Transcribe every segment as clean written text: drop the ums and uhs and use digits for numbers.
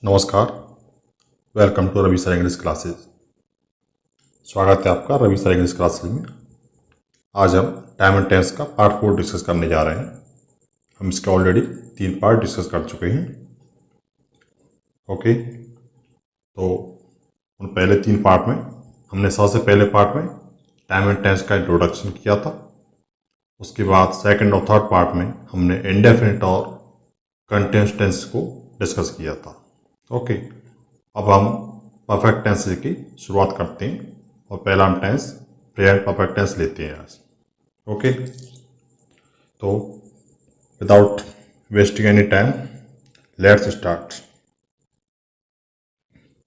नमस्कार। Welcome to Ravi sir English classes. स्वागत है आपका रवि सर इंग्लिश क्लासेस में। आज हम टाइम एंड टेंस का पार्ट 4 डिस्कस करने जा रहे हैं। हम इसके ऑलरेडी 3 पार्ट डिस्कस कर चुके हैं। ओके, तो उन पहले 3 पार्ट में हमने सबसे पहले पार्ट में टाइम एंड टेंस का इंट्रोडक्शन किया था। उसके बाद सेकंड और थर्ड पार्ट में हमने इंडेफिनिट और कंटिन्यूअस टेंस को डिस्कस किया था। ओके, अब हम परफेक्ट टेंस की शुरुआत करते हैं और पहला हम टेंस प्रेजेंट परफेक्ट टेंस लेते हैं आज। ओके, तो without wasting any time let's start.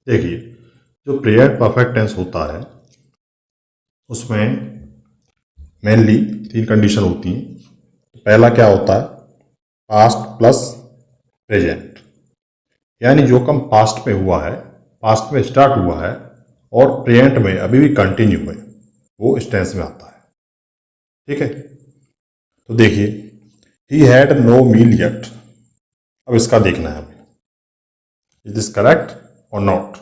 देखिए, जो प्रेजेंट परफेक्ट टेंस होता है उसमें मेनली 3 कंडीशन होती हैं। पहला क्या होता है, पास्ट प्लस प्रेजेंट, यानी जो काम पास्ट में हुआ है, पास्ट में स्टार्ट हुआ है और प्रेजेंट में अभी भी कंटिन्यू है, वो इस टेंस में आता है। ठीक है, तो देखिए, he had no meal yet. अब इसका देखना है हमें, इज दिस करेक्ट और नॉट।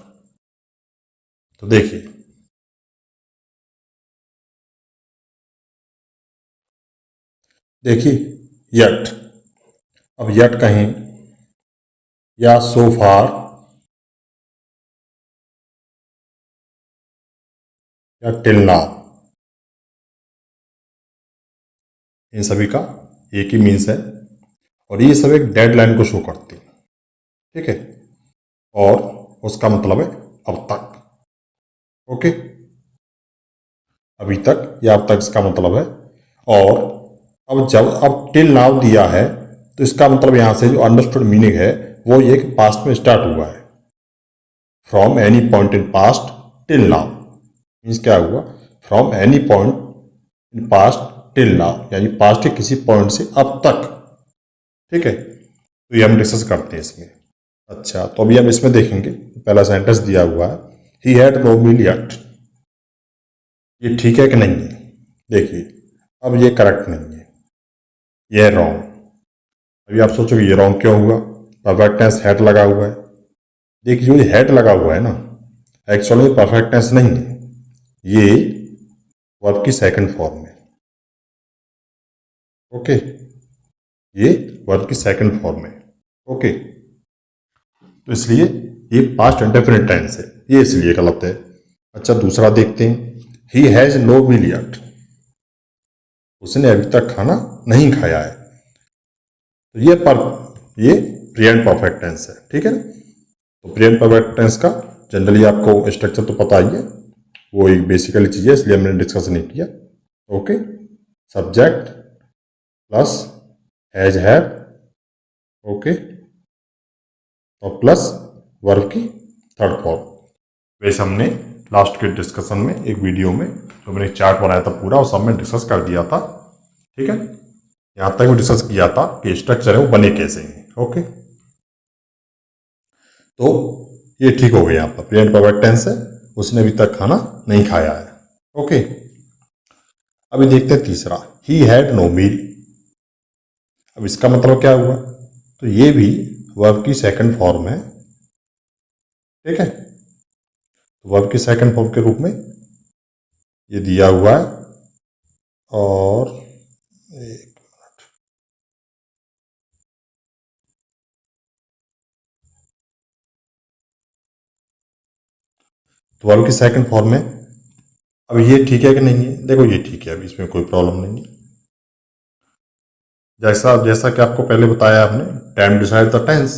तो देखिए, यट। अब यट कहें या सो फार या टिल नाउ, इन सभी का एक ही मीन्स है और ये सब एक डेडलाइन को शो करते हैं। ठीक है, और उसका मतलब है अब तक। ओके, अभी तक या अब तक इसका मतलब है। और अब टिल नाउ दिया है तो इसका मतलब यहां से जो अंडरस्टूड मीनिंग है वो ये कि पास्ट में स्टार्ट हुआ है। From any point in past till now means क्या हुआ, from any point in past till now, यानी पास्ट के किसी पॉइंट से अब तक। ठीक है, तो ये हम डिस्कस करते हैं इसमें। अच्छा, तो अभी हम इसमें देखेंगे, पहला सेंटेंस दिया हुआ है, he had no meal yet. ये ठीक है कि नहीं है? देखिए, अब ये करेक्ट नहीं है, ये रॉन्ग। अभी आप सोचोगे ये रॉन्ग क्यों हुआ, परफेक्ट टेंस हैड लगा हुआ है। देखिए, जो ये हैड लगा हुआ है ना, एक्चुअली में परफेक्ट टेंस नहीं है, ये वर्ब की सेकंड फॉर्म है। ओके, ये वर्ब की सेकंड फॉर्म है। ओके, तो इसलिए ये पास्ट इंडेफिनिट टेंस है, ये इसलिए गलत है। अच्छा, दूसरा देखते हैं, he has no meal yet. उसने अभी तक खाना नहीं खाया है। तो ये प्रेजेंट परफेक्ट टेंस है। ठीक है ना, तो प्रेजेंट परफेक्ट टेंस का जनरली आपको स्ट्रक्चर तो पता ही है, वो एक बेसिकली चीज है, इसलिए हमने डिस्कस नहीं किया। Okay, subject plus has have, okay, और प्लस वर्ब की थर्ड फॉर्म। वैसे हमने लास्ट के डिस्कशन में एक वीडियो में जो मैंने चार्ट बनाया था पूरा, उस सब में डिस्कस कर दिया था। ठीक है, यहां तक भी डिस्कस किया था कि स्ट्रक्चर है वो बने कैसे हैं। ओके, तो ये ठीक हो गया, यहाँ पर प्रेजेंट परफेक्ट टेंस है, उसने अभी तक खाना नहीं खाया है। ओके, अभी देखते हैं तीसरा, ही हैड नो मील। अब इसका मतलब क्या हुआ, तो ये भी वर्ब की सेकंड फॉर्म है। ठीक है, तो वर्ब की सेकंड फॉर्म के रूप में ये दिया हुआ है। और एक, तो वर्ब की सेकंड फॉर्म में, अब ये ठीक है कि नहीं है? देखो, ये ठीक है, अभी इसमें कोई प्रॉब्लम नहीं है। जैसा जैसा कि आपको पहले बताया आपने, टाइम डिसाइड द टेंस,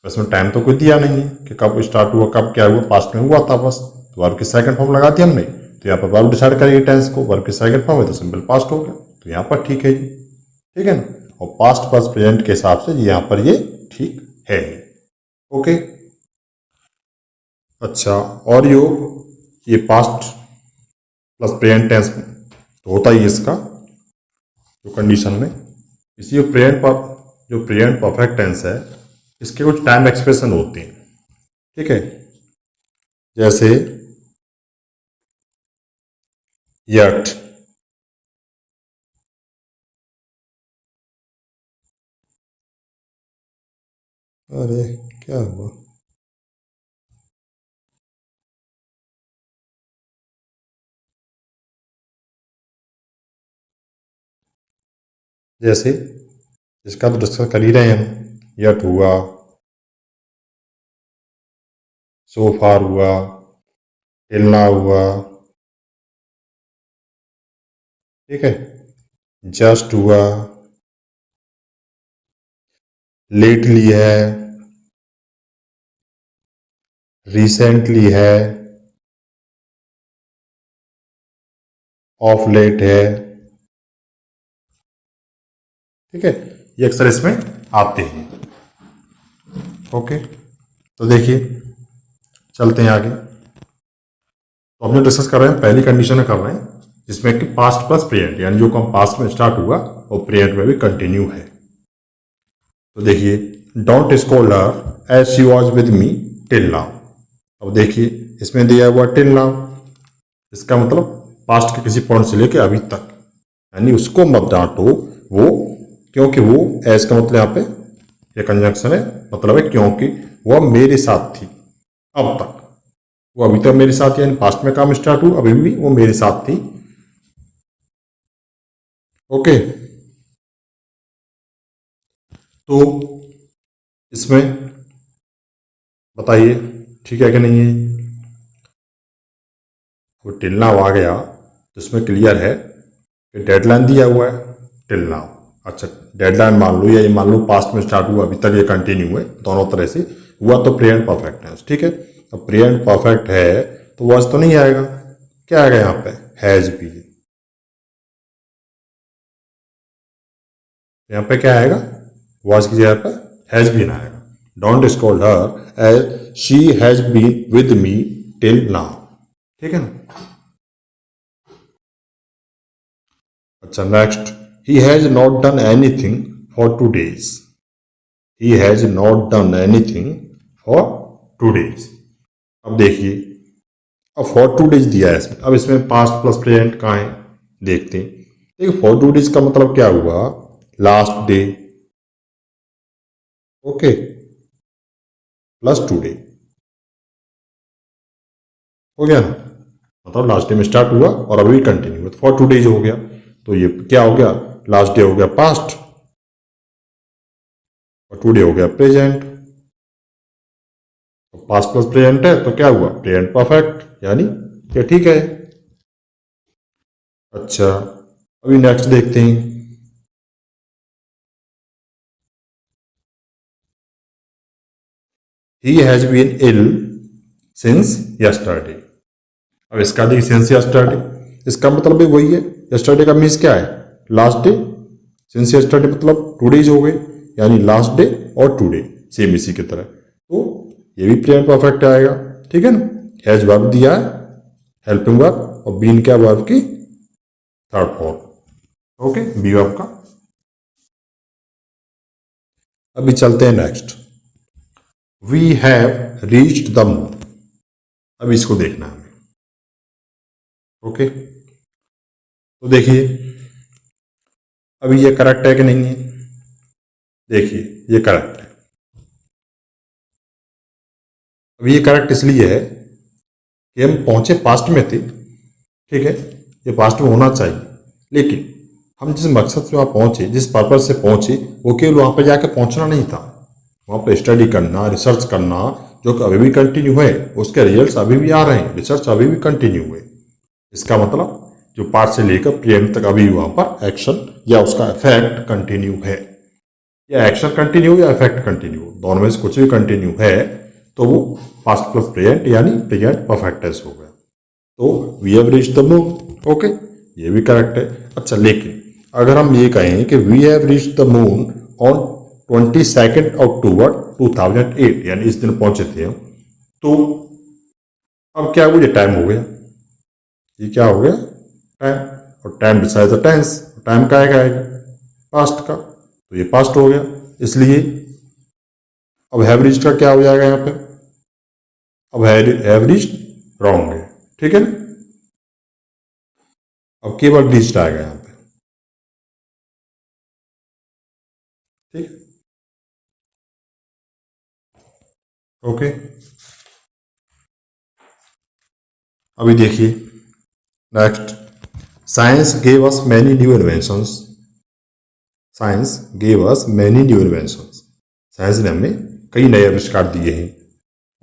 इसमें टाइम तो कोई दिया नहीं है कि कब स्टार्ट हुआ, कब क्या हुआ, पास्ट में हुआ था बस, तो वर्ब की सेकंड फॉर्म लगा दिया हमने। तो यहाँ पर वर्ब डिसाइड करेगी टेंस को, वर्ब की सेकंड फॉर्म है तो सिंपल पास्ट हो गया, तो यहाँ पर ठीक है जी। ठीक है ना, और पास्ट प्लस प्रेजेंट के हिसाब से यहाँ पर ये ठीक है। ओके, अच्छा, और ये पास्ट प्लस प्रेजेंट टेंस तो होता ही है इसका जो कंडीशन में, इसी जो प्रेजेंट परफेक्ट टेंस है, इसके कुछ टाइम एक्सप्रेशन होते हैं। ठीक है, जैसे यट, अरे क्या हुआ, जैसे इसका तो डिस्कस कर ही रहे हैं हम, यट हुआ, सो फार हुआ, टिल नाउ हुआ, ठीक है, जस्ट हुआ, लेटली है, रिसेंटली है, ऑफ लेट है, ठीक है, ये अक्सर इसमें आते हैं। ओके, तो देखिए चलते हैं आगे। तो हमने डिस्कस कर रहे हैं, पहली कंडीशन में कर रहे हैं जिसमें कि पास्ट प्लस प्रेजेंट, यानी जो काम पास्ट में स्टार्ट हुआ और प्रेजेंट में भी कंटिन्यू है। तो देखिए, don't scold her as she was with me till now. अब देखिए इसमें दिया हुआ टिल नाउ, इसका मतलब पास्ट के किसी पॉइंट से लेके अभी तक, यानी उसको मत डांटो वो, क्योंकि वो एज का मतलब यहाँ पे ये कंजंक्शन है, मतलब है क्योंकि वह मेरे साथ थी अब तक, वो अभी तक मेरे साथ, यानी पास्ट में काम स्टार्ट हुआ, अभी भी वो मेरे साथ थी। ओके, तो इसमें बताइए ठीक है कि नहीं है। वो टिल नाउ आ गया तो इसमें क्लियर है कि डेडलाइन दिया हुआ है टिल नाउ। अच्छा, डेडलाइन मान लो या ये मान लो पास्ट में स्टार्ट हुआ अभी तक ये कंटिन्यू है, दोनों तरह से हुआ तो प्रेजेंट परफेक्ट है, ठीक है। अब प्रेजेंट परफेक्ट है तो वॉज तो नहीं आएगा, क्या आएगा यहाँ पे, हैज भी। यहाँ पे क्या आएगा, वॉज की जगह पे हैज बीन आएगा। Don't scold her as she has been with me till now, ठीक है ना। अच्छा, next, he has not done anything for 2 days। He has not done anything for 2 days। अब देखिए, अब फॉर 2 days दिया है इसमें, अब इसमें पास्ट प्लस प्रेजेंट कहाँ है देखते हैं। देखिए फॉर 2 days का मतलब क्या हुआ, last day, okay, plus 2 day, हो गया ना। मतलब लास्ट डे में स्टार्ट हुआ और अभी कंटिन्यू हुआ, फॉर 2 days हो गया। तो ये क्या हो गया, लास्ट डे हो गया पास्ट और 2 day हो गया प्रेजेंट। तो पास्ट प्लस प्रेजेंट है तो क्या हुआ, प्रेजेंट परफेक्ट, यानी ये ठीक है। अच्छा, अभी नेक्स्ट देखते हैं। He has been ill since yesterday. अब इसका देखिए सिंस यस्टरडे, इसका मतलब भी वही है, यस्टरडे का मीन्स क्या है, लास्ट डे, सिंस यस्टरडे मतलब 2 days हो गए, यानी लास्ट डे और 2 day सेम इसी की तरह, तो ये भी प्रेजेंट परफेक्ट आएगा, ठीक है ना। हैज वर्ब दिया है, हेल्पिंग वर्ब, और बीन क्या वर्ब की third form, okay, B verb का। अभी चलते हैं next, we have reached the moon. अब इसको देखना है हमें, ओके। तो देखिए अभी ये करेक्ट है कि नहीं है, देखिए ये करेक्ट है। अब ये करेक्ट इसलिए है कि हम पहुंचे पास्ट में थे, ठीक है, ये पास्ट में होना चाहिए, लेकिन हम जिस मकसद से वहां पहुंचे, जिस पर्पज से पहुंचे, वो केवल वहां पर जाकर पहुंचना नहीं था, वहां पर स्टडी करना, रिसर्च करना, जो कि अभी भी कंटिन्यू है, उसके रिजल्ट्स अभी भी आ रहे हैं, रिसर्च अभी भी कंटिन्यू है। इसका मतलब जो पार्ट से लेकर प्रेजेंट तक अभी वहां पर एक्शन या उसका इफेक्ट कंटिन्यू है, या एक्शन कंटिन्यू या इफेक्ट कंटिन्यू, दोनों में से कुछ भी कंटिन्यू है तो वो पास्ट प्लस प्रेजेंट यानी प्रेजेंट परफेक्ट टेंस हो गया। तो we have reached the moon, okay, ये भी करेक्ट है। अच्छा, लेकिन अगर हम ये कहें कि we have reached the moon on 22 October 2008, यानी इस दिन पहुंचे थे हम, तो अब क्या हुआ, ये टाइम हो गया, ये क्या हो गया, टाइम, और time decide the tense, time का आएगा पास्ट का, तो ये पास्ट हो गया, इसलिए अब हैव रीच्ड का क्या हो जाएगा यहाँ पे, अब हैव रीच्ड रॉन्ग है, ठीक है ना, अब केवल रीच्ड आएगा यहाँ पे, ठीक है, ओके। अभी देखिए next, science gave us many new inventions. Science gave us many new inventions. Science ने हमें कई नए आविष्कार दिए हैं।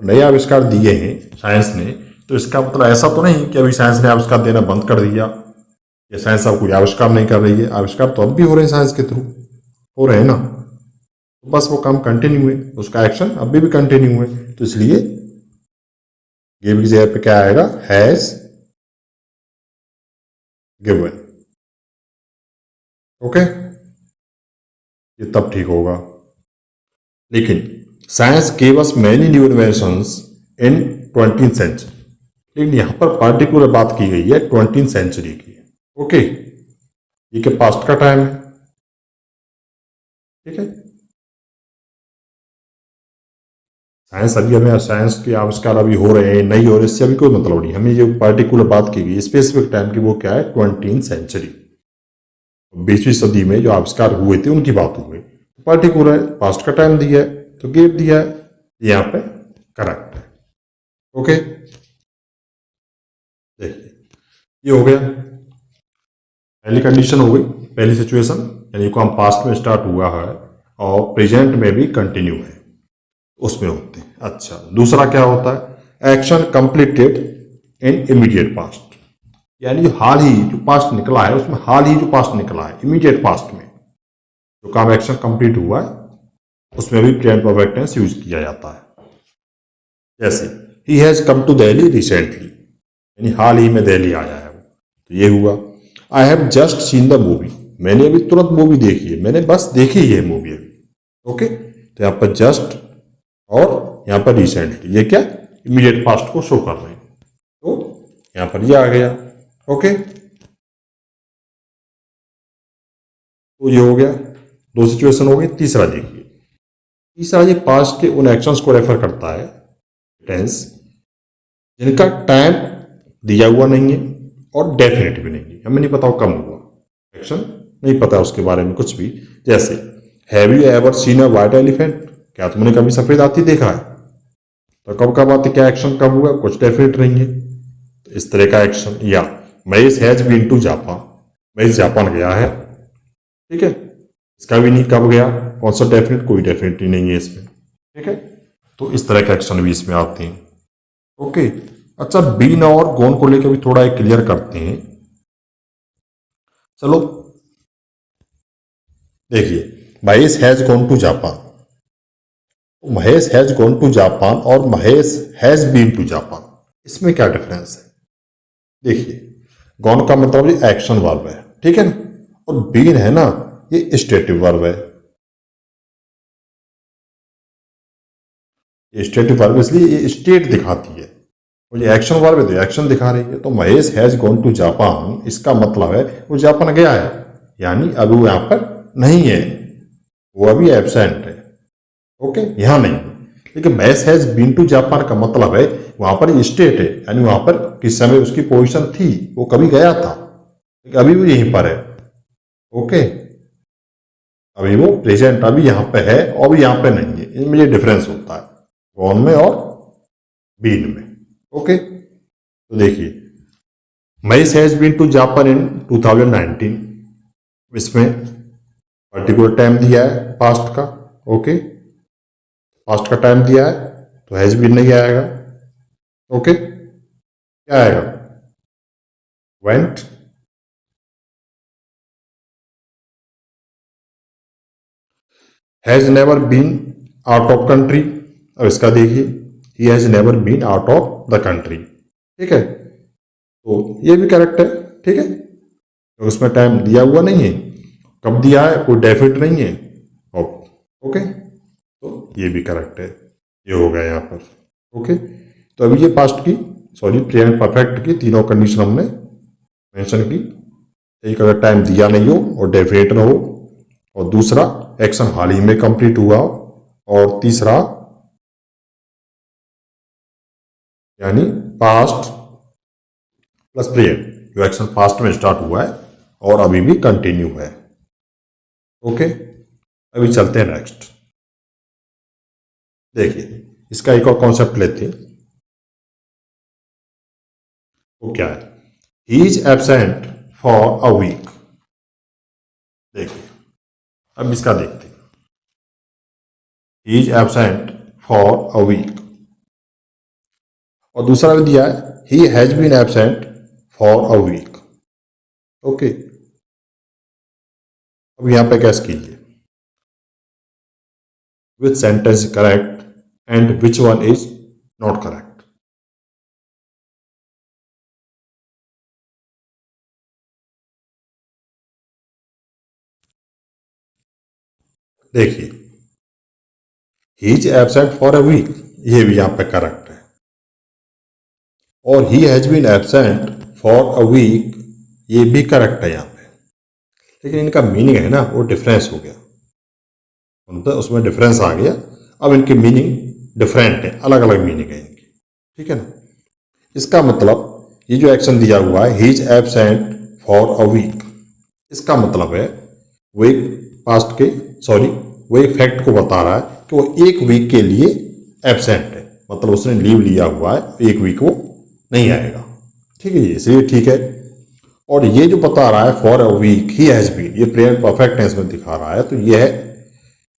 नए आविष्कार दिए हैं साइंस ने, तो इसका मतलब ऐसा तो नहीं कि अभी साइंस ने आविष्कार देना बंद कर दिया या साइंस अब कोई आविष्कार नहीं कर रही है। आविष्कार तो अब भी हो रहे हैं, साइंस के थ्रू हो रहे हैं ना, तो बस वो काम कंटिन्यू है, उसका एक्शन अभी भी कंटिन्यू है। तो इसलिए गिव की जगह पे क्या आएगा, हैज गिवन। ओके, ये तब ठीक होगा। लेकिन science gave us many new inventions in 20th century, लेकिन यहां पर पार्टिकुलर बात की गई है 20th सेंचुरी की। ओके, ये क्या पास्ट का टाइम है, ठीक है। साइंस अभी हमें साइंस के आविष्कार अभी हो रहे हैं, नहीं हो रहे, इससे अभी कोई मतलब नहीं। हमें जो पार्टिकुलर बात की गई स्पेसिफिक टाइम की, वो क्या है, 20th सेंचुरी, 20वीं सदी में जो आविष्कार हुए थे उनकी बात हुई। पार्टिकुलर पास्ट का टाइम दिया है तो गिव दिया है, यहाँ पे करेक्ट है। ओके, देखिए ये हो गया, पहली कंडीशन हो गई, पहली सिचुएशन, यानी काम पास्ट में स्टार्ट हुआ है और प्रेजेंट में भी कंटिन्यू है, उसमें होते हैं। अच्छा, दूसरा क्या होता है, action completed in immediate past, यानी हाल ही जो पास्ट निकला है उसमें हाल ही जो पास्ट निकला है इमीडिएट पास्ट में जो काम एक्शन कंप्लीट हुआ है उसमें भी प्रेजेंट परफेक्ट टेंस यूज किया जाता है। जैसे he has come to Delhi recently, यानी हाल ही में दिल्ली आया है वो, तो ये हुआ। I have just seen the movie, मैंने अभी तुरंत मूवी देखी है, मैंने बस देखी ही है मूवी अभी। ओके, तो यहाँ पर जस्ट और यहाँ पर रिसेंटली, ये क्या इमीडिएट पास्ट को शो कर रहे हैं, तो यहाँ पर ये आ गया। ओके, तो ये हो गया, दो सिचुएशन हो गई। तीसरा देखिए, तीसरा ये पास्ट के उन एक्शंस को रेफर करता है टेंस जिनका टाइम दिया हुआ नहीं है और डेफिनेट भी नहीं है, हमें नहीं पता वो कब हुआ, एक्शन नहीं पता उसके बारे में कुछ भी। जैसे have you ever seen a white elephant, क्या तुमने कभी सफेद हाथी देखा है, तो कब कब आती, क्या एक्शन कब हुआ, कुछ डेफिनेट नहीं है, तो इस तरह का एक्शन। या Mahesh has been to Japan, Mahesh Japan गया है, ठीक है, इसका भी नहीं कब गया, कौन सा डेफिनेट, कोई डेफिनेटली नहीं है इसमें, ठीक है। तो इस तरह के एक्शन भी इसमें आते हैं। ओके, अच्छा, बीन और गोन को लेकर भी थोड़ा एक क्लियर करते हैं। चलो देखिए, Mahesh has gone to Japan, Mahesh has gone to Japan और Mahesh has been to Japan, इसमें क्या डिफरेंस है। देखिए, गॉन का मतलब ये एक्शन वर्ब है, ठीक है ना, और बीन है ना, ये स्टेटिव वर्ब है। ये स्टेटिव वर्ब इसलिए ये स्टेट दिखाती है, और ये एक्शन वर्ब है तो एक्शन दिखा रही है। तो Mahesh has gone to Japan, इसका मतलब है वो जापान गया है, यानी अभी वो यहां पर नहीं है, वो अभी एब्सेंट है। ओके, यहां नहीं। लेकिन Mahesh has been to Japan का मतलब है वहां पर स्टेट है, यानी वहां पर किस समय उसकी पोजीशन थी, वो कभी गया था, लेकिन अभी भी यहीं पर है। ओके, अभी वो प्रेजेंट अभी यहां पे है और अभी यहां पे नहीं है, इनमें ये डिफरेंस होता है गॉन में और बीन में। ओके, तो देखिए, Mahesh has been to Japan in 2019, इसमें पर्टिकुलर टाइम दिया है पास्ट का। ओके, पास्ट का टाइम दिया है तो हैज बीन नहीं आएगा। ओके, क्या आएगा, went. Has never been out of country, अब इसका देखिए, he has never been out of the country, ठीक है, तो ये भी करेक्ट है, ठीक है, तो उसमें टाइम दिया हुआ नहीं है, कब दिया है कोई डेफिनेट नहीं है। ओके, तो ये भी करेक्ट है, ये हो गया यहाँ पर। ओके, तो अभी ये पास्ट की, सॉरी प्रेजेंट परफेक्ट की तीनों कंडीशन हमने मेंशन की। एक, अगर टाइम दिया नहीं हो और डेफिनेट ना हो, और दूसरा एक्शन हाल ही में कंप्लीट हुआ, और तीसरा यानी पास्ट प्लस प्रेजेंट, जो एक्शन पास्ट में स्टार्ट हुआ है और अभी भी कंटिन्यू है। ओके, अभी चलते हैं नेक्स्ट। देखिए, इसका एक और कॉन्सेप्ट लेते हैं, वो क्या है, he is absent for a week. देखिए, अब इसका देखते हैं। He is absent for a week, और दूसरा भी दिया है he has been absent for a week. Okay, अब यहां पे कैस कीजिए, which sentence correct and which one is not correct. देखिए, he is absent for a week, ये भी यहां पे करेक्ट है, और he has been absent for a week, ये भी करेक्ट है यहां पे। लेकिन इनका मीनिंग है ना वो डिफरेंस हो गया, मतलब उसमें डिफरेंस आ गया। अब इनकी मीनिंग डिफरेंट है, अलग अलग मीनिंग है इनकी, ठीक है ना। इसका मतलब ये जो एक्शन दिया हुआ है he is absent for a week, इसका मतलब है वो एक पास्ट के सॉरी वो एक फैक्ट को बता रहा है कि वो एक वीक के लिए एब्सेंट है, मतलब उसने लीव लिया हुआ है, एक वीक वो नहीं आएगा, ठीक है, इसलिए ठीक है। और ये जो बता रहा है for a week he has been, ये प्रेजेंट परफेक्ट टेंस में दिखा रहा है, तो ये है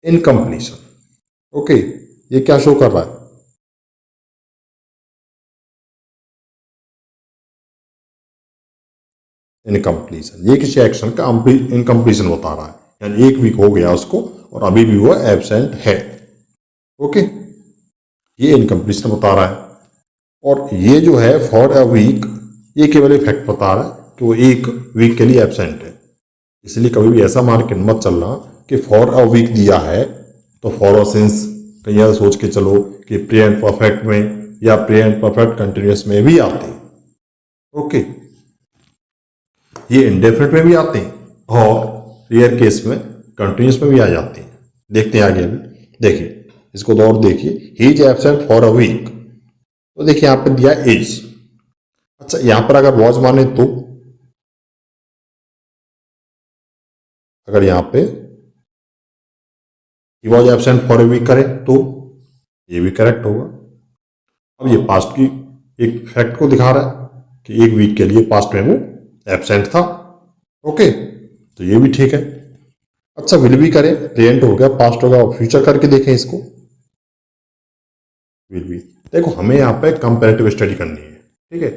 इनकम्प्लीशन। ओके, ये क्या शो कर रहा है, इनकम्प्लीशन, ये किसी एक्शन का इनकम्प्लीशन बता रहा है, यानी एक वीक हो गया उसको और अभी भी वो एब्सेंट है। ओके, ये इनकम्प्लीशन बता रहा है। और ये जो है फॉर अ वीक, ये केवल एक फैक्ट बता रहा है कि वो एक वीक के लिए एब्सेंट है। इसलिए कभी भी ऐसा मान के मत चलना कि फॉर अ वीक दिया है तो फॉर अ सिंस कहीं ऐसा सोच के चलो कि प्रेजेंट परफेक्ट में या प्रेजेंट परफेक्ट कंटिन्यूस में भी आते हैं। ओके, ये इंडेफिनिट में भी आते हैं और रेयर केस में कंटिन्यूस में भी आ जाते हैं। देखते हैं आगे, अभी देखिए इसको तो और देखिए, he is absent for a week, तो देखिए यहां पर दिया इज। अच्छा, यहां पर अगर वॉज माने तो, अगर यहां पे he was absent for a week करें तो ये भी करेक्ट होगा। अब ये पास्ट की एक फैक्ट को दिखा रहा है कि एक वीक के लिए पास्ट में वो एब्सेंट था। ओके, तो ये भी ठीक है। अच्छा, विल भी करें, प्रेजेंट हो गया, पास्ट होगा, फ्यूचर करके देखें इसको, विल भी। देखो हमें यहाँ पे कंपेरेटिव स्टडी करनी है, ठीक है।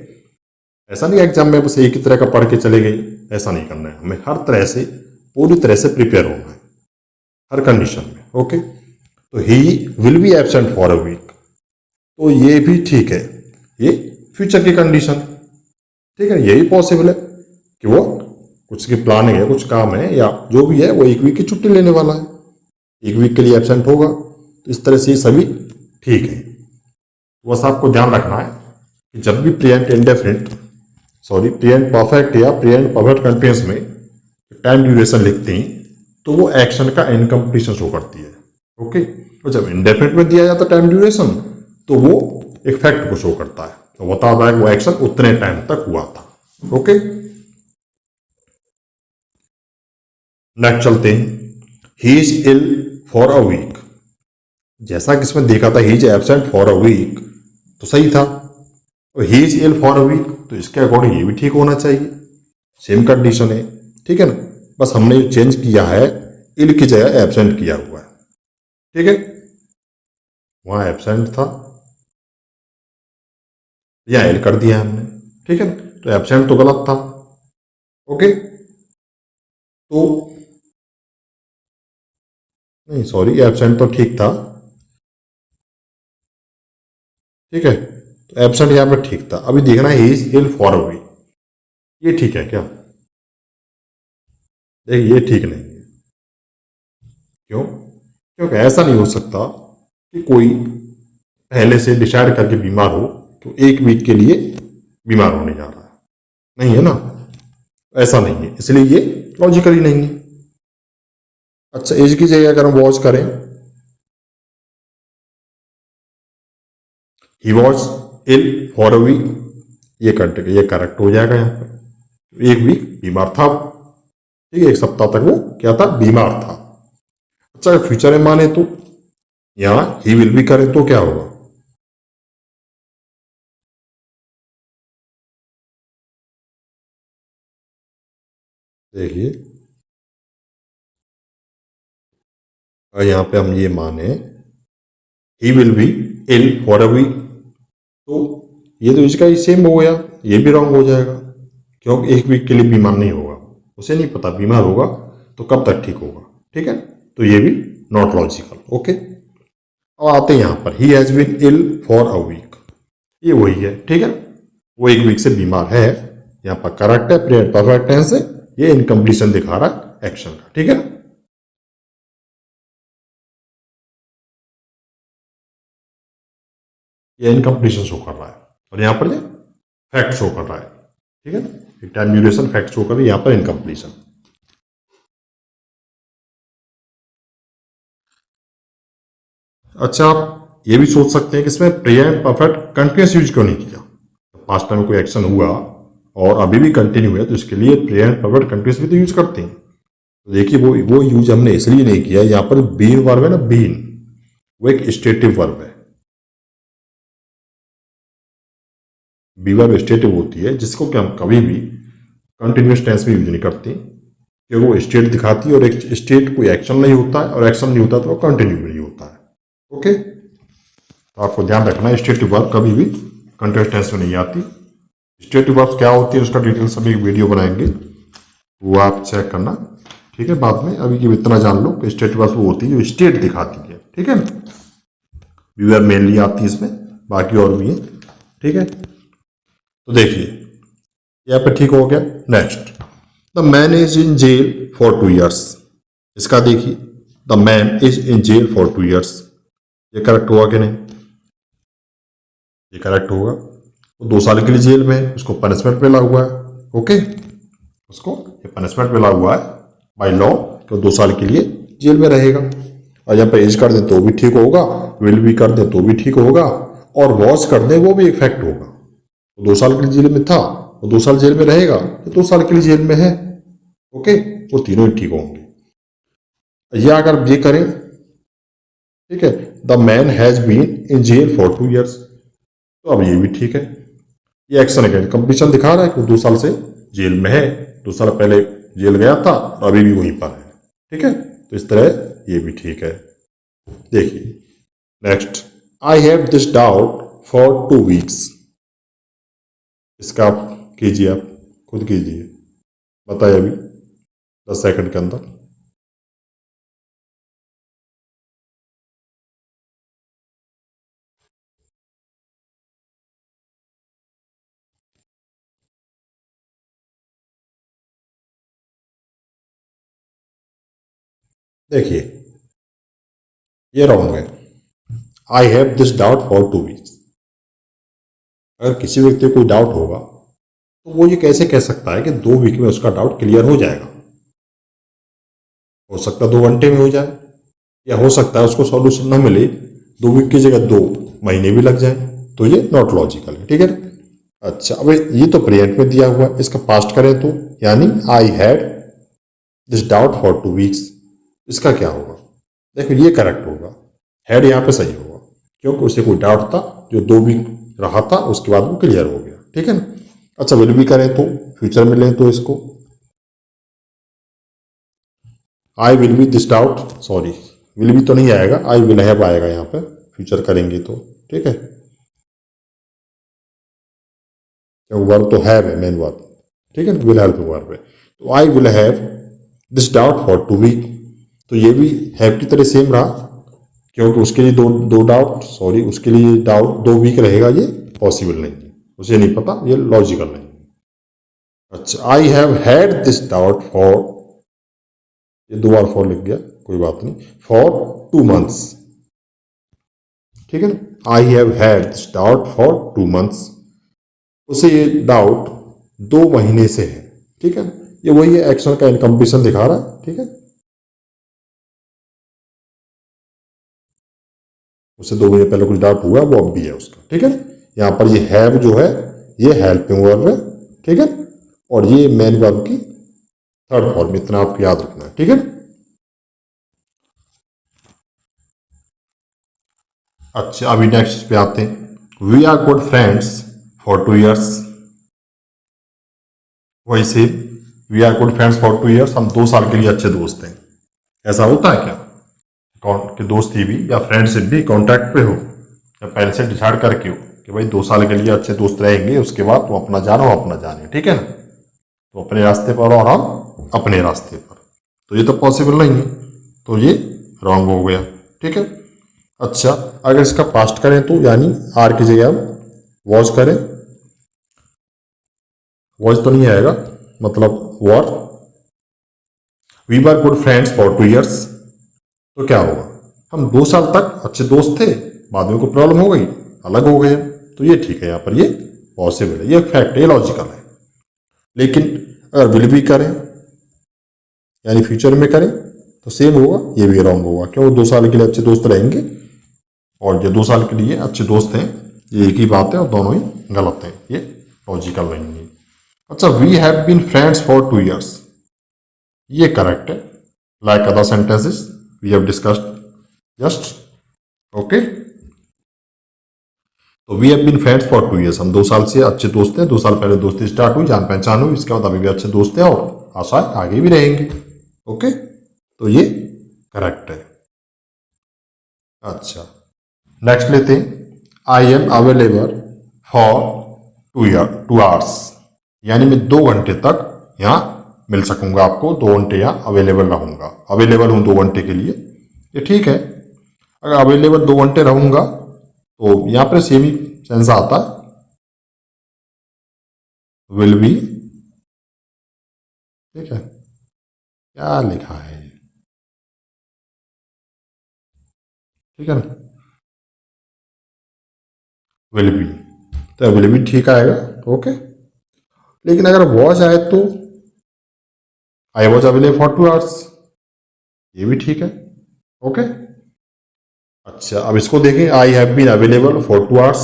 ऐसा नहीं एग्जाम में बस एक ही तरह का पढ़ के चले गए, ऐसा नहीं करना है, हमें हर तरह से पूरी तरह से प्रिपेयर होना है हर कंडीशन में। ओके, तो he will be absent for a week, तो ये भी ठीक है, ये फ्यूचर की कंडीशन, ठीक है, यही पॉसिबल है कि वो कुछ की प्लानिंग है, कुछ काम है या जो भी है, वो एक वीक की छुट्टी लेने वाला है, एक वीक के लिए एब्सेंट होगा, तो इस तरह से ये सभी ठीक है। बस आपको ध्यान रखना है कि जब भी present indefinite sorry present perfect या प्रेजेंट परफेक्ट कंटिन्यूअस में टाइम ड्यूरेशन लिखते हैं तो वो एक्शन का इनकम्प्लीशन शो करती है। ओके, तो जब इंडेफिनिट में दिया जाता है टाइम ड्यूरेशन तो वो एक फैक्ट को शो करता है, तो बताता है कि वो एक्शन उतने टाइम तक हुआ था। ओके, नेक्स्ट चलते हैं, he is ill for a week. जैसा कि इसमें देखा था he is absent for a week, तो सही था, और he is ill for a week तो इसके अकॉर्डिंग ये भी ठीक होना चाहिए, सेम कंडीशन है, ठीक है ना। बस हमने जो चेंज किया है, इल की जगह एब्सेंट किया हुआ है, ठीक है, वहां एब्सेंट था, यहाँ इल कर दिया हमने, ठीक है ना, तो एब्सेंट तो गलत था। ओके, तो नहीं सॉरी, एब्सेंट तो ठीक था, ठीक है, तो एब्सेंट यहाँ पर ठीक था। अभी देखना है he is ill for a week, ये ठीक है क्या, देखिए ये ठीक नहीं है। क्यों, क्योंकि ऐसा नहीं हो सकता कि कोई पहले से डिसाइड करके बीमार हो तो एक वीक के लिए बीमार होने जा रहा है, नहीं है ना, ऐसा नहीं है, इसलिए ये लॉजिकली नहीं है। अच्छा, एज की जगह अगर हम वॉच करें, he was ill for a week, ये करेक्ट हो जाएगा यहाँ पे, एक वीक बीमार था, ठीक है, एक सप्ताह तक वो क्या था, बीमार था। अच्छा, अगर फ्यूचर में माने तो यहाँ ही विल भी करें तो क्या होगा, देखिए और यहाँ पे हम ये माने he will be ill for a week, तो ये तो इसका ही सेम हो गया, ये भी रॉन्ग हो जाएगा क्योंकि एक वीक के लिए बीमार नहीं होगा, उसे नहीं पता बीमार होगा तो कब तक ठीक होगा। ठीक है, तो ये भी नॉट लॉजिकल। ओके, अब आते हैं यहाँ पर he has been ill for a week, ये वही है। ठीक है, वो एक वीक से बीमार है, यहाँ पर करेक्ट है, प्रेजेंट परफेक्ट टेंस है, ये इनकम्प्लीशन दिखा रहा है एक्शन का। ठीक है, ये इनकम्प्लीशन शो कर रहा है और यहाँ पर ये फैक्ट शो कर रहा है। ठीक है, टाइम ड्यूरेशन फैक्ट शो कर रही है, यहाँ पर इनकम्प्लीशन। अच्छा, आप ये भी सोच सकते हैं कि इसमें प्रेजेंट परफेक्ट कंटिन्यूस यूज क्यों नहीं किया। पास्ट टाइम में कोई एक्शन हुआ और अभी भी कंटिन्यू है तो इसके लिए प्रेजेंट परफेक्ट कंटिन्यूस भी तो यूज करते हैं। तो देखिए वो यूज हमने इसलिए नहीं किया, यहाँ पर बीन वर्ब है ना, बीन वो एक स्टेटिव वर्ब है। बी वर्ब स्टेटिव होती है जिसको कि हम कभी भी कंटिन्यूस टेंस में यूज नहीं करते क्योंकि वो स्टेट दिखाती है और एक स्टेट कोई एक्शन नहीं होता है और एक्शन नहीं होता तो वो कंटिन्यू नहीं होता है। ओके, तो आपको ध्यान रखना है स्टेटिव वर्ब कभी भी कंटिन्यूस टेंस में नहीं आती। स्टेटिव वर्ब्स क्या होती है उसका डिटेल सभी एक वीडियो बनाएंगे, वो आप चेक करना। ठीक है, बाद में अभी की इतना जान लो कि स्टेटिव वर्ब्स वो होती है जो स्टेट दिखाती है। ठीक है, बी वर्ब मेनली आती है इसमें, बाकी और भी है। ठीक है, तो देखिए यहाँ पे ठीक हो गया। Next, the man is in jail for 2 years, इसका देखिए the man is in jail for 2 years, ये करेक्ट हुआ कि नहीं, ये करेक्ट होगा। वो 2 साल के लिए जेल में है, उसको पनिशमेंट मिला हुआ है। ओके, उसको ये पनिशमेंट मिला हुआ है बाय लॉ कि 2 साल के लिए जेल में रहेगा। और यहाँ पर एज कर दे तो भी ठीक होगा, विल भी कर दे तो भी ठीक होगा, और वॉच कर दे वो भी इफेक्ट होगा। वो 2 साल के लिए जेल में था, वो 2 साल जेल में रहेगा, तो 2 साल के लिए जेल में है। ओके, वो तीनों ही ठीक होंगे। या अगर ये करें, ठीक है, the man has been in jail for 2 years, तो अब ये भी ठीक है। ये एक्शन है, कंपटीशन दिखा रहा है कि 2 साल से जेल में है, 2 साल पहले जेल गया था और अभी भी वहीं पर है। ठीक है, तो इस तरह ये भी ठीक है। देखिए next, I have this doubt for 2 weeks, इसका आप कीजिए, आप खुद कीजिए, बताइए अभी 10 सेकंड के अंदर। देखिए ये रॉन्ग है, I have this doubt for 2 weeks। अगर किसी व्यक्ति को कोई डाउट होगा तो वो ये कैसे कह सकता है कि 2 वीक में उसका डाउट क्लियर हो जाएगा। हो सकता है 2 घंटे में हो जाए, या हो सकता है उसको सॉल्यूशन ना मिले 2 वीक की जगह 2 महीने भी लग जाए, तो ये नॉट लॉजिकल है। ठीक है, अच्छा अब ये तो प्रेजेंट में दिया हुआ है, इसका पास्ट करें तो यानी I had this doubt for 2 weeks, इसका क्या होगा, देखो ये करेक्ट होगा, हैड यहाँ पे सही होगा क्योंकि उसे कोई डाउट था जो 2 वीक रहा था, उसके बाद वो क्लियर हो गया। ठीक है ना, अच्छा विल भी करें तो फ्यूचर में लें तो इसको I will be this doubt, sorry will भी तो नहीं आएगा, आई विल हैव आएगा यहाँ पे फ्यूचर करेंगे तो। ठीक है, वर्ब तो हैव है मेन वर्ब। ठीक है, विल हैव तो वर्ब है, तो I will have this doubt for 2 week, तो ये भी हैव की तरह सेम रहा क्योंकि उसके लिए दो डाउट, सॉरी उसके लिए डाउट 2 week रहेगा, ये पॉसिबल नहीं है, उसे नहीं पता, ये लॉजिकल नहीं। अच्छा, I have had this doubt for, ये 2 बार फॉर लिख गया, कोई बात नहीं, फॉर 2 months। ठीक है ना, I have had this doubt for 2 months, उसे ये डाउट 2 महीने से है। ठीक है, ये वही है, एक्शन का इनकम्प्लीशन दिखा रहा है। ठीक है, उसे 2 महीने पहले कुछ डाउट हुआ, वो अब भी है उसका। ठीक है, यहाँ पर ये हैव जो है ये हेल्पिंग वर्ब है। ठीक है, और ये मेन वर्ब की थर्ड फॉर्म, इतना आपको याद रखना है। ठीक है, अच्छा अभी नेक्स्ट पे आते हैं, we are good friends for 2 years, वही से we are good friends for 2 years, हम 2 साल के लिए अच्छे दोस्त हैं। ऐसा होता है क्या, कि दोस्ती भी या फ्रेंडशिप भी कॉन्टैक्ट पे हो, या पहले से डिसाइड करके हो कि भाई 2 साल के लिए अच्छे दोस्त रहेंगे, उसके बाद तुम अपना जानो अपना जाने, ठीक है ना। तो अपने रास्ते पर और हम अपने रास्ते पर, तो ये तो पॉसिबल नहीं है, तो ये रॉन्ग हो गया, ठीक है। अच्छा, अगर इसका पास्ट करें तो यानी आर की जगह हम वॉज करें, वॉज तो नहीं आएगा, मतलब were. We were good friends for 2 years, तो क्या होगा, हम 2 साल तक अच्छे दोस्त थे, बाद में कोई प्रॉब्लम हो गई, अलग हो गए, तो ये ठीक है, यहाँ पर ये पॉसिबल है, ये फैक्ट है, ये लॉजिकल है। लेकिन अगर विल भी करें यानी फ्यूचर में करें तो सेम होगा, ये भी रॉन्ग होगा, क्यों, 2 साल के लिए अच्छे दोस्त रहेंगे और ये 2 साल के लिए अच्छे दोस्त हैं, ये एक ही बात है और दोनों ही गलत हैं, ये लॉजिकल नहीं है। अच्छा, we have been friends for 2 years, ये करेक्ट है, like other sentences we have discussed just, okay. तो we have been friends for 2 years, हम 2 साल से अच्छे दोस्त हैं, 2 साल पहले दोस्ती स्टार्ट हुई, जान पहचान हुई, इसके बाद अभी भी अच्छे दोस्त हैं और आशा है आगे भी रहेंगे, ओके। तो ये करेक्ट है। अच्छा, नेक्स्ट लेते हैं, I am available for 2 hours, यानी मैं 2 घंटे तक यहाँ मिल सकूंगा आपको, 2 घंटे यहाँ अवेलेबल रहूंगा, अवेलेबल हूँ 2 घंटे के लिए, ये ठीक है। अगर अवेलेबल 2 घंटे रहूंगा तो यहाँ पर सेम ही सेंस आता है, विल बी, ठीक है। क्या लिखा है, ठीक है ना, विल बी, तो विल बी ठीक आएगा, ओके। लेकिन अगर वॉच आए तो I was available for 2 hours, ये भी ठीक है, ओके। अच्छा, अब इसको देखें, I have been available for 2 hours,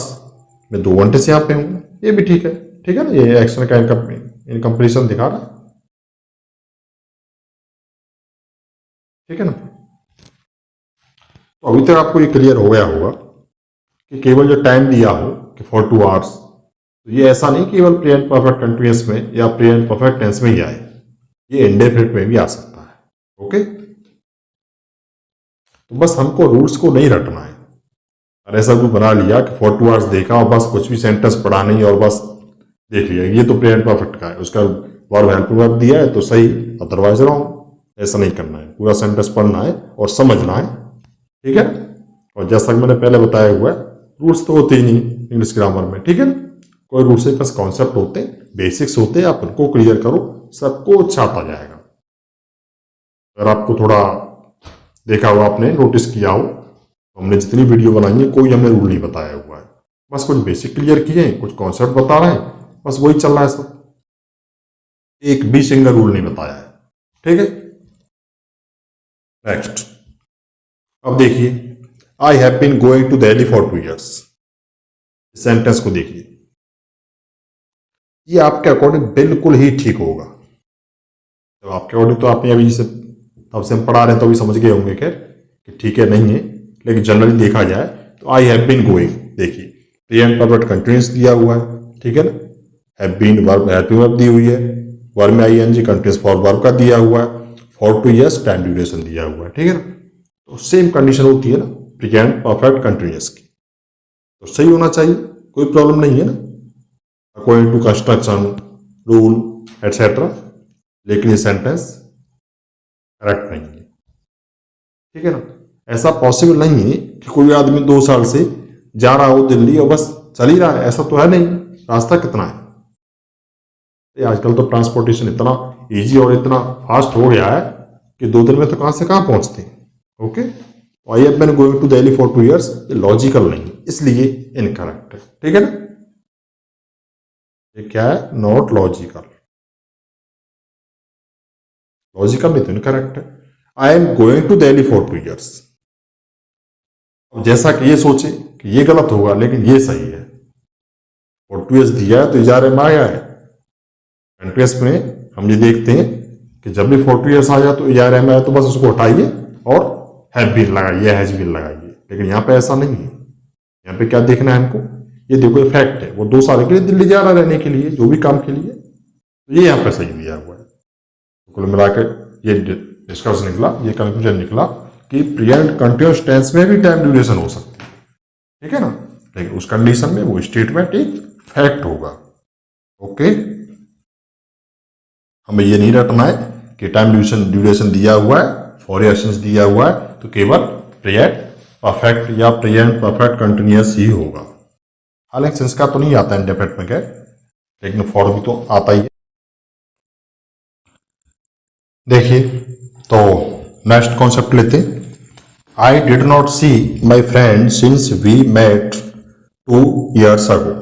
मैं 2 घंटे से यहाँ पे हूँ, ये भी ठीक है, ठीक है ना, ये एक्शन का इनकम्प्लीशन दिखा रहा है, ठीक है ना। तो अभी तक आपको ये क्लियर हो गया होगा कि केवल जो टाइम दिया हो कि फॉर 2 hours, तो ये ऐसा नहीं केवल प्रेजेंट परफेक्ट कंटिन्यूअस में या प्रेजेंट परफेक्ट टेंस में ही आए, ये इंडेफिनिट में भी आ सकता है, ओके। तो बस हमको रूल्स को नहीं रटना है, और ऐसा कोई बना लिया कि फॉर 2 hours देखा और बस कुछ भी सेंटेंस पढ़ा नहीं और बस देख लिया ये तो प्रेजेंट परफेक्ट का है, उसका वर्ब हेल्पिंग वर्ब दिया है तो सही, अदरवाइज रॉन्ग। ऐसा नहीं करना है, पूरा सेंटेंस पढ़ना है और समझना है, ठीक है। और जैसा कि मैंने पहले बताया हुआ है, रूल्स तो होते ही नहीं इंग्लिश ग्रामर में, ठीक है ना, कोई रूल्स के पास कॉन्सेप्ट होते हैं, बेसिक्स होते हैं, आप उनको क्लियर करो, सबको अच्छा आता जाएगा। अगर आपको थोड़ा देखा हो, आपने नोटिस किया हो, तो हमने जितनी वीडियो बनाई है कोई हमने रूल नहीं बताया हुआ है, बस कुछ बेसिक क्लियर किए हैं, कुछ कॉन्सेप्ट बता रहे हैं, बस वही चल रहा है सब, एक भी सिंगल रूल नहीं बताया है, ठीक है। नेक्स्ट, अब देखिए, I have been going to Delhi for 2 years, sentence को देखिए, ये आपके अकॉर्डिंग बिल्कुल ही ठीक होगा। तो आपके अकॉर्डिंग तो आपने अभी जैसे तब से हम पढ़ा रहे हैं तो अभी समझ गए होंगे खैर कि ठीक है नहीं है, लेकिन जनरली देखा जाए तो आई हैव बीन गोइंग, देखिए प्रेजेंट परफेक्ट कंटिन्यूअस दिया हुआ है, ठीक है ना, have been verb helping verb दी हुई है, वर्ब में आईएनजी कंटिन्यूअस फॉर वर्ब का दिया हुआ है, फॉर 2 years टाइम ड्यूरेशन दिया हुआ है, ठीक है ना। तो सेम कंडीशन होती है ना प्रेजेंट परफेक्ट कंटिन्यूअस की, तो सही होना चाहिए, कोई प्रॉब्लम नहीं है ना, according to construction rule etcetera. लेकिन ये सेंटेंस करेक्ट नहीं है, ठीक है ना। ऐसा पॉसिबल नहीं है कि कोई आदमी 2 साल से जा रहा हो दिल्ली और बस चल ही रहा है, ऐसा तो है नहीं, रास्ता कितना है। आजकल तो ट्रांसपोर्टेशन इतना इजी और इतना फास्ट हो गया है कि 2 दिन में तो कहां से कहां पहुंचते हैं, okay. I have been going to Delhi for 2 years, ये लॉजिकल नहीं, इसलिए इनकरेक्ट है, ठीक है ना। ये क्या है, नॉट लॉजिकल, लॉजिकल नहीं तो इनकरेक्ट है। I am going to Delhi for 2 years, जैसा कि ये सोचे कि ये गलत होगा लेकिन ये सही है, और 2 years दिया है तो इजारे में आया है। कंटिन्यूअस में हम ये देखते हैं कि जब भी 4 years आ जाए तो इजारे में आए तो बस उसको हटाइए और हैव बीन लगाइए, हैज बीन लगाइए, लेकिन यहाँ पे ऐसा नहीं है। यहाँ पे क्या देखना है हमको, ये देखो फैक्ट है, वो 2 साल के लिए दिल्ली जा रहा रहने के लिए, जो भी काम के लिए, तो ये यहाँ पे सही दिया हुआ है। कुल मिलाकर ये डिस्कस निकला, ये कंक्लूजन निकला कि प्रेजेंट कंटिन्यूअस टेंस में भी टाइम ड्यूरेशन हो सकती है, ठीक है ना, लेकिन उस कंडीशन में वो स्टेटमेंट एक फैक्ट होगा। ओके, हमें ये नहीं रटना है कि टाइम ड्यूरेशन दिया हुआ है, फॉर एक्शंस दिया हुआ है तो केवल प्रेजेंट परफेक्ट या प्रेजेंट परफेक्ट कंटिन्यूअस ही होगा। हालांकि सेंस का तो नहीं आता इंडेफिनिट में, क्या लेकिन फॉर भी तो आता ही है। देखिए, तो नेक्स्ट कॉन्सेप्ट लेते हैं। I did not see my friend since we met 2 years ago।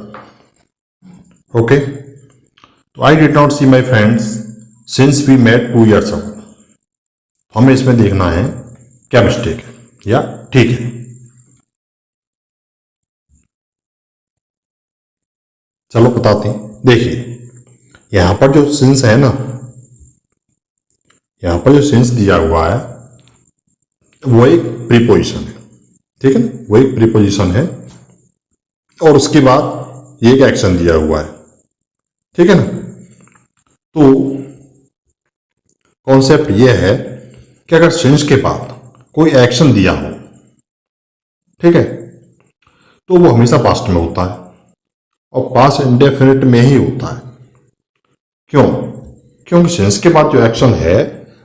Okay, तो I did not see my friends since we met 2 years ago। हमें इसमें देखना है क्या मिस्टेक है या ठीक है। चलो बताते हैं। देखिए, यहां पर जो सिंस है ना, यहां पर जो सिंस दिया हुआ है वो एक प्रीपोजिशन है, ठीक है ना, वो एक प्रीपोजिशन है और उसके बाद ये एक एक्शन दिया हुआ है, ठीक है ना। तो कॉन्सेप्ट ये है कि अगर सिंस के बाद कोई एक्शन दिया हो, ठीक है, तो वो हमेशा पास्ट में होता है और पास्ट इंडेफिनिट में ही होता है। क्यों? क्योंकि सिंस के बाद जो एक्शन है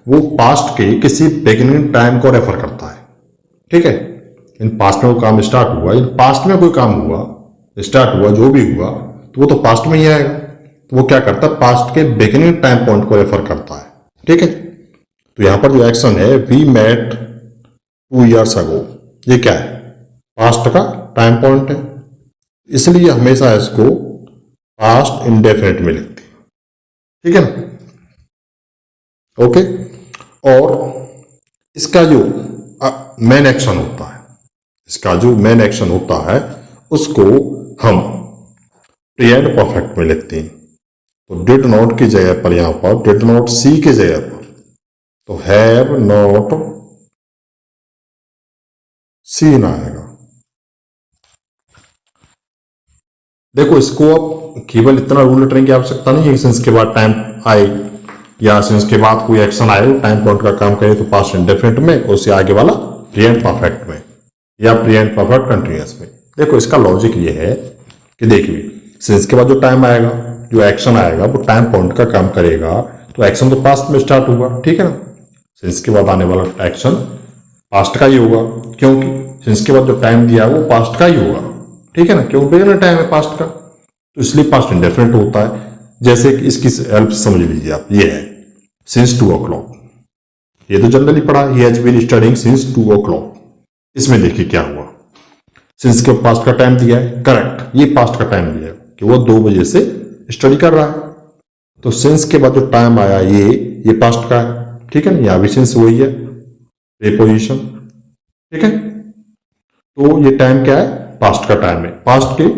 वो पास्ट के किसी बिगिनिंग टाइम को रेफर करता है, ठीक है। इन पास्ट में वो काम स्टार्ट हुआ, इन पास्ट में कोई काम हुआ, स्टार्ट हुआ, जो भी हुआ तो वो तो पास्ट में ही आएगा। तो वो क्या करता है, पास्ट के बिगिनिंग टाइम पॉइंट को रेफर करता है, ठीक है। तो यहां पर जो एक्शन है वी मेट 2 years ago, ये क्या है, पास्ट का टाइम पॉइंट है, इसलिए हमेशा इसको पास्ट इंडेफिनिट में लिखते हैं, ठीक है ना। ओके, और इसका जो मेन एक्शन होता है, इसका जो मेन एक्शन होता है उसको हम प्रेजेंट परफेक्ट में लिखते हैं। तो डिड नॉट की जगह पर यहां पर डिड नॉट सी की जगह पर तो हैव नॉट सीन आएगा। देखो, इसको अब केवल इतना रूल रटने की आवश्यकता नहीं है कि सिंस के बाद टाइम आए या सिंस के बाद कोई एक्शन आए टाइम पॉइंट का काम करे तो पास्ट इंडेफिनिट में, उससे आगे वाला प्रेजेंट परफेक्ट में या प्रेजेंट परफेक्ट कंटिन्यूअस में। देखो, इसका लॉजिक ये है कि देखिए, सिंस के बाद जो टाइम आएगा, जो एक्शन आएगा वो टाइम पॉइंट का काम करेगा, तो एक्शन तो पास्ट में स्टार्ट हुआ, ठीक है ना। सिंस के बाद आने वाला एक्शन पास्ट का ही होगा, क्योंकि सिंस के बाद जो टाइम दिया है वो पास्ट का ही होगा, ठीक है ना, क्योंकि बिगिनिंग टाइम है पास्ट का, तो इसलिए पास्ट इंडेफिनिट होता है। जैसे कि इसकी हेल्प समझ लीजिए आप, ये है सिंस 2 o'clock, ये तो जनरली पढ़ा, he has been studying since 2 o'clock। इसमें देखिए क्या हुआ, सिंस के पास्ट का टाइम दिया है, करेक्ट, ये पास्ट का टाइम दिया है कि वो 2 बजे से स्टडी कर रहा है, तो सिंस के बाद जो टाइम आया ये पास्ट का है, ठीक है ना, यहां भी सिंस वही है, प्रीपोजिशन, ठीक है। तो ये टाइम क्या है, पास्ट का टाइम है, पास्ट के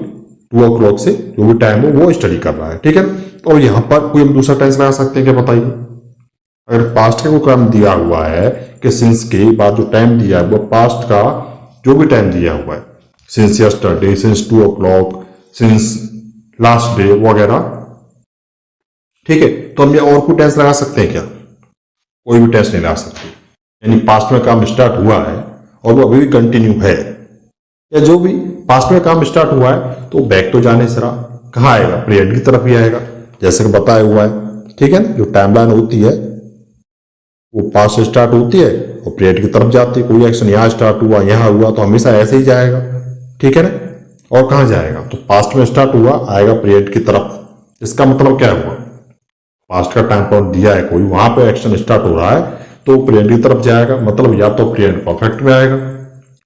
2 o'clock से जो भी टाइम हो वो स्टडी कर रहा है, ठीक है। और यहां पर कोई हम दूसरा टेंस लगा सकते हैं क्या, बताइए। अगर पास्ट का कोई काम दिया हुआ है कि सिंस के बाद जो टाइम दिया है वो पास्ट का जो भी टाइम दिया हुआ है, since yesterday, since 2 o'clock, since last day वगैरह, ठीक है, तो हम ये और कोई टेंस लगा सकते हैं क्या, कोई भी टेंस नहीं लगा सकते। यानी पास्ट में काम स्टार्ट हुआ है और वो अभी भी कंटिन्यू है, या जो भी पास्ट में काम स्टार्ट हुआ है तो बैक तो जाने से रहा, कहाँ आएगा, प्रेजेंट की तरफ ही आएगा, जैसे कि बताया हुआ है, ठीक है ना। जो टाइमलाइन होती है वो पास्ट से स्टार्ट होती है और प्रेजेंट की तरफ जाती है, कोई एक्शन यहाँ स्टार्ट हुआ, यहाँ हुआ, तो हमेशा ऐसे ही जाएगा, ठीक है ना। और कहाँ जाएगा, तो पास्ट में स्टार्ट हुआ आएगा प्रेजेंट की तरफ। इसका मतलब क्या हुआ, पास्ट का टाइम पॉइंट दिया है कोई, वहां पे एक्शन स्टार्ट हो रहा है तो प्रेजेंट की तरफ जाएगा, मतलब या तो प्रेजेंट परफेक्ट में आएगा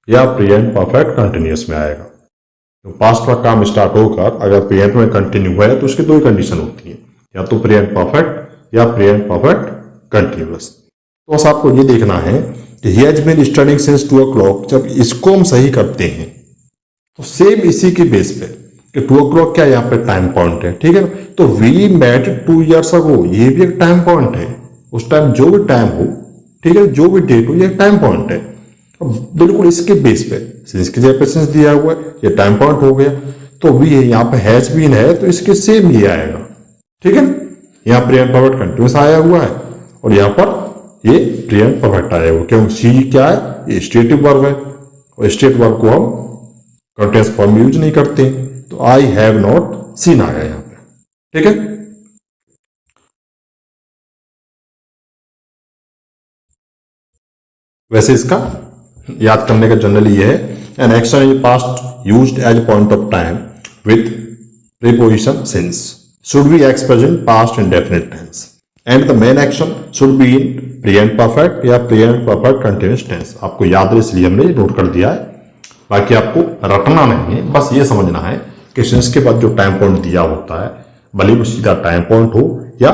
या प्रेजेंट परफेक्ट कंटिन्यूअस में आएगा। तो पास्ट का काम स्टार्ट होकर अगर प्रेजेंट में कंटिन्यू है तो उसकी 2 ही कंडीशन होती है, या तो प्रेजेंट परफेक्ट या प्रेजेंट परफेक्ट कंटिन्यूअस। तो बस आपको ये देखना है कि he has been studying since 2 o'clock, जब इसको हम सही करते हैं तो सेम इसी के बेस पे कि 2 o'clock क्या यहाँ पे टाइम पॉइंट है, ठीक है ना। तो वी मेट 2 years ago, ये भी एक टाइम पॉइंट है, उस टाइम जो भी टाइम हो, ठीक है, जो भी डेट हो, ये टाइम पॉइंट है। अब बिल्कुल इसके बेस पे सिंस की जगह पे सिंस दिया हुआ है, ये टाइम पॉइंट हो गया, तो वी यहाँ पे हैज बीन है तो इसके सेम ये आएगा, ठीक है ना। यहाँ प्रेजेंट परफेक्ट कंटिन्यूअस आया हुआ है और यहाँ पर ये प्रेजेंट परफेक्ट आया हुआ, क्योंकि सी क्या है, ये स्टेटिव वर्ब है और स्टेट वर्ब को हम कंटीन्यूअस फॉर्म में यूज नहीं करते, तो आई हैव नॉट सीन आ गया यहां पे, ठीक है। वैसे इसका याद करने का जनरली ये है, an action is past used as point of time with preposition since should be expressed in past indefinite tense and the main action should be in present perfect या present perfect continuous tense। आपको याद है इसलिए हमने note कर दिया है, बाकी आपको रटना नहीं है, बस ये समझना है कि since के बाद जो टाइम पॉइंट दिया होता है, भले वो सीधा टाइम पॉइंट हो या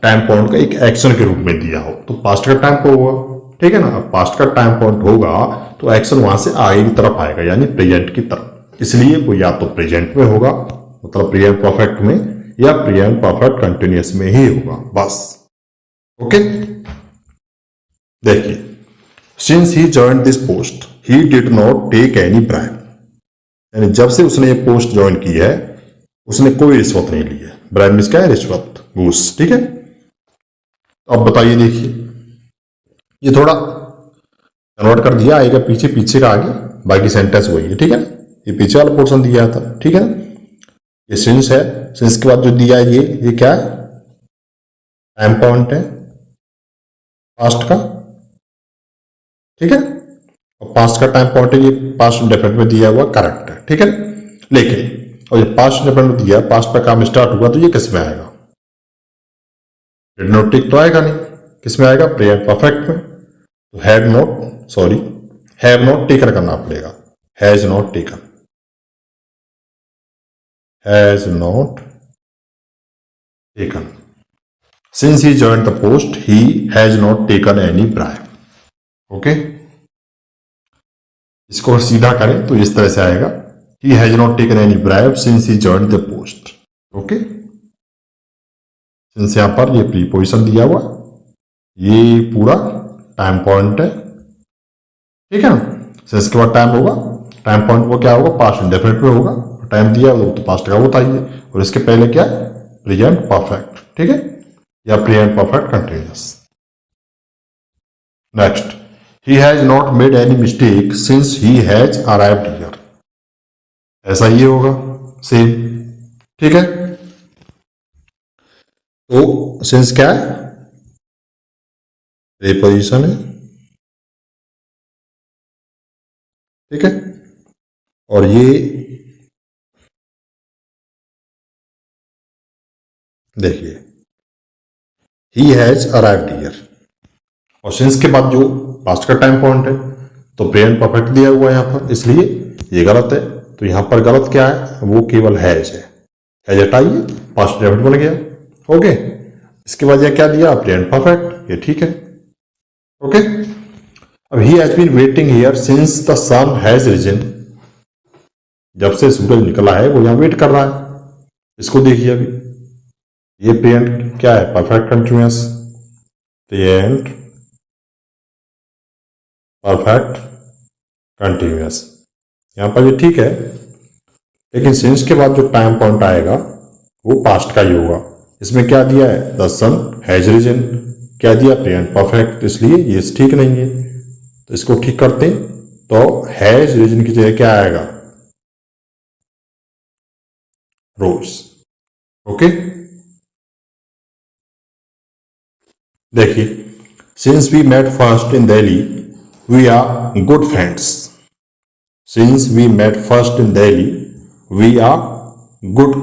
टाइम पॉइंट का एक एक्शन के रूप में दिया हो, तो पास्ट का टाइम पॉइंट होगा, ठीक है ना। पास्ट का टाइम पॉइंट होगा तो एक्शन वहां से आगे की तरफ आएगा, यानी प्रेजेंट की तरफ, इसलिए वो या तो प्रेजेंट में होगा, मतलब प्रेजेंट परफेक्ट में, या प्रेजेंट परफेक्ट कंटिन्यूअस में ही होगा, बस। ओके, देखिए, since he joined this post he did not take any bribe, यानी जब से उसने ये पोस्ट ज्वाइन की है उसने कोई रिश्वत नहीं ली है। ब्राइब मींस क्या है? रिश्वत, घूस, ठीक है। अब बताइए, देखिए ये थोड़ा कन्वर्ट कर दिया, आएगा पीछे, पीछे का आगे, बाकी सेंटेंस वही है, ठीक है। ये पीछे वाला पोर्शन दिया था, ठीक है। ये सिंस है, सिंस के बाद जो दिया है ये क्या है? टाइम पॉइंट है पास्ट का, ठीक है। और पास्ट का टाइम पॉइंट है, ये पास्ट इंडेफिनिट में दिया हुआ, करेक्ट है, ठीक है। लेकिन और ये पास्ट इंडेफिनिट में दिया, पास्ट का काम स्टार्ट हुआ, तो ये किस में आएगा? डिड नॉट टेक तो आएगा नहीं, किस में आएगा? प्रेजेंट परफेक्ट में। तो हैव नॉट टेकन करना पड़ेगा, has not taken, has not taken। Since he joined the post, he has not taken any bribe। Okay, इसको सीधा करें तो इस तरह से आएगा, he has not taken any bribe since he joined the post। Okay, since यहां पर ये प्रीपोजिशन दिया हुआ, ये पूरा टाइम पॉइंट है, ठीक है ना। since के बाद टाइम होगा, टाइम पॉइंट वो क्या होगा? पास्ट इंडेफिनिट में होगा, टाइम दिया वो तो पास्ट का होता ही है, और इसके पहले क्या है? प्रेजेंट परफेक्ट, ठीक है, या present perfect continuous. Next, he has not made any mistake since he has arrived here, ऐसा ही होगा सेम, ठीक है। तो सिंस क्या है? प्रीपोजिशन है, ठीक है, और ये देखिए ही हैज अराइव्ड हियर, और सिंस के बाद जो पास्ट का टाइम पॉइंट है तो प्रेजेंट परफेक्ट दिया हुआ है यहां पर, इसलिए ये गलत है। तो यहां पर गलत क्या है? वो केवल हैज है, हैज हटाइए, पास्ट डेबिट बन गया। ओके, इसके बाद यह क्या दिया? प्रेजेंट परफेक्ट, ये ठीक है। ओके, अब he has been waiting here since the sun has risen, जब से सूरज निकला है वो यहां वेट कर रहा है। इसको देखिए, अभी ये प्रेजेंट क्या है? Perfect continuous, present perfect continuous, यहां पर ये ठीक है, लेकिन सिंस के बाद जो टाइम पॉइंट आएगा वो पास्ट का ही होगा। इसमें क्या दिया है? द सन हैज रिजन, क्या दिया? प्रेजेंट परफेक्ट, इसलिए ये ठीक नहीं है। तो इसको ठीक करते हैं, तो हैज रिजन की जगह क्या आएगा? रोज। ओके, देखिए, since we met first in Delhi we are good friends, since we met first in Delhi we are good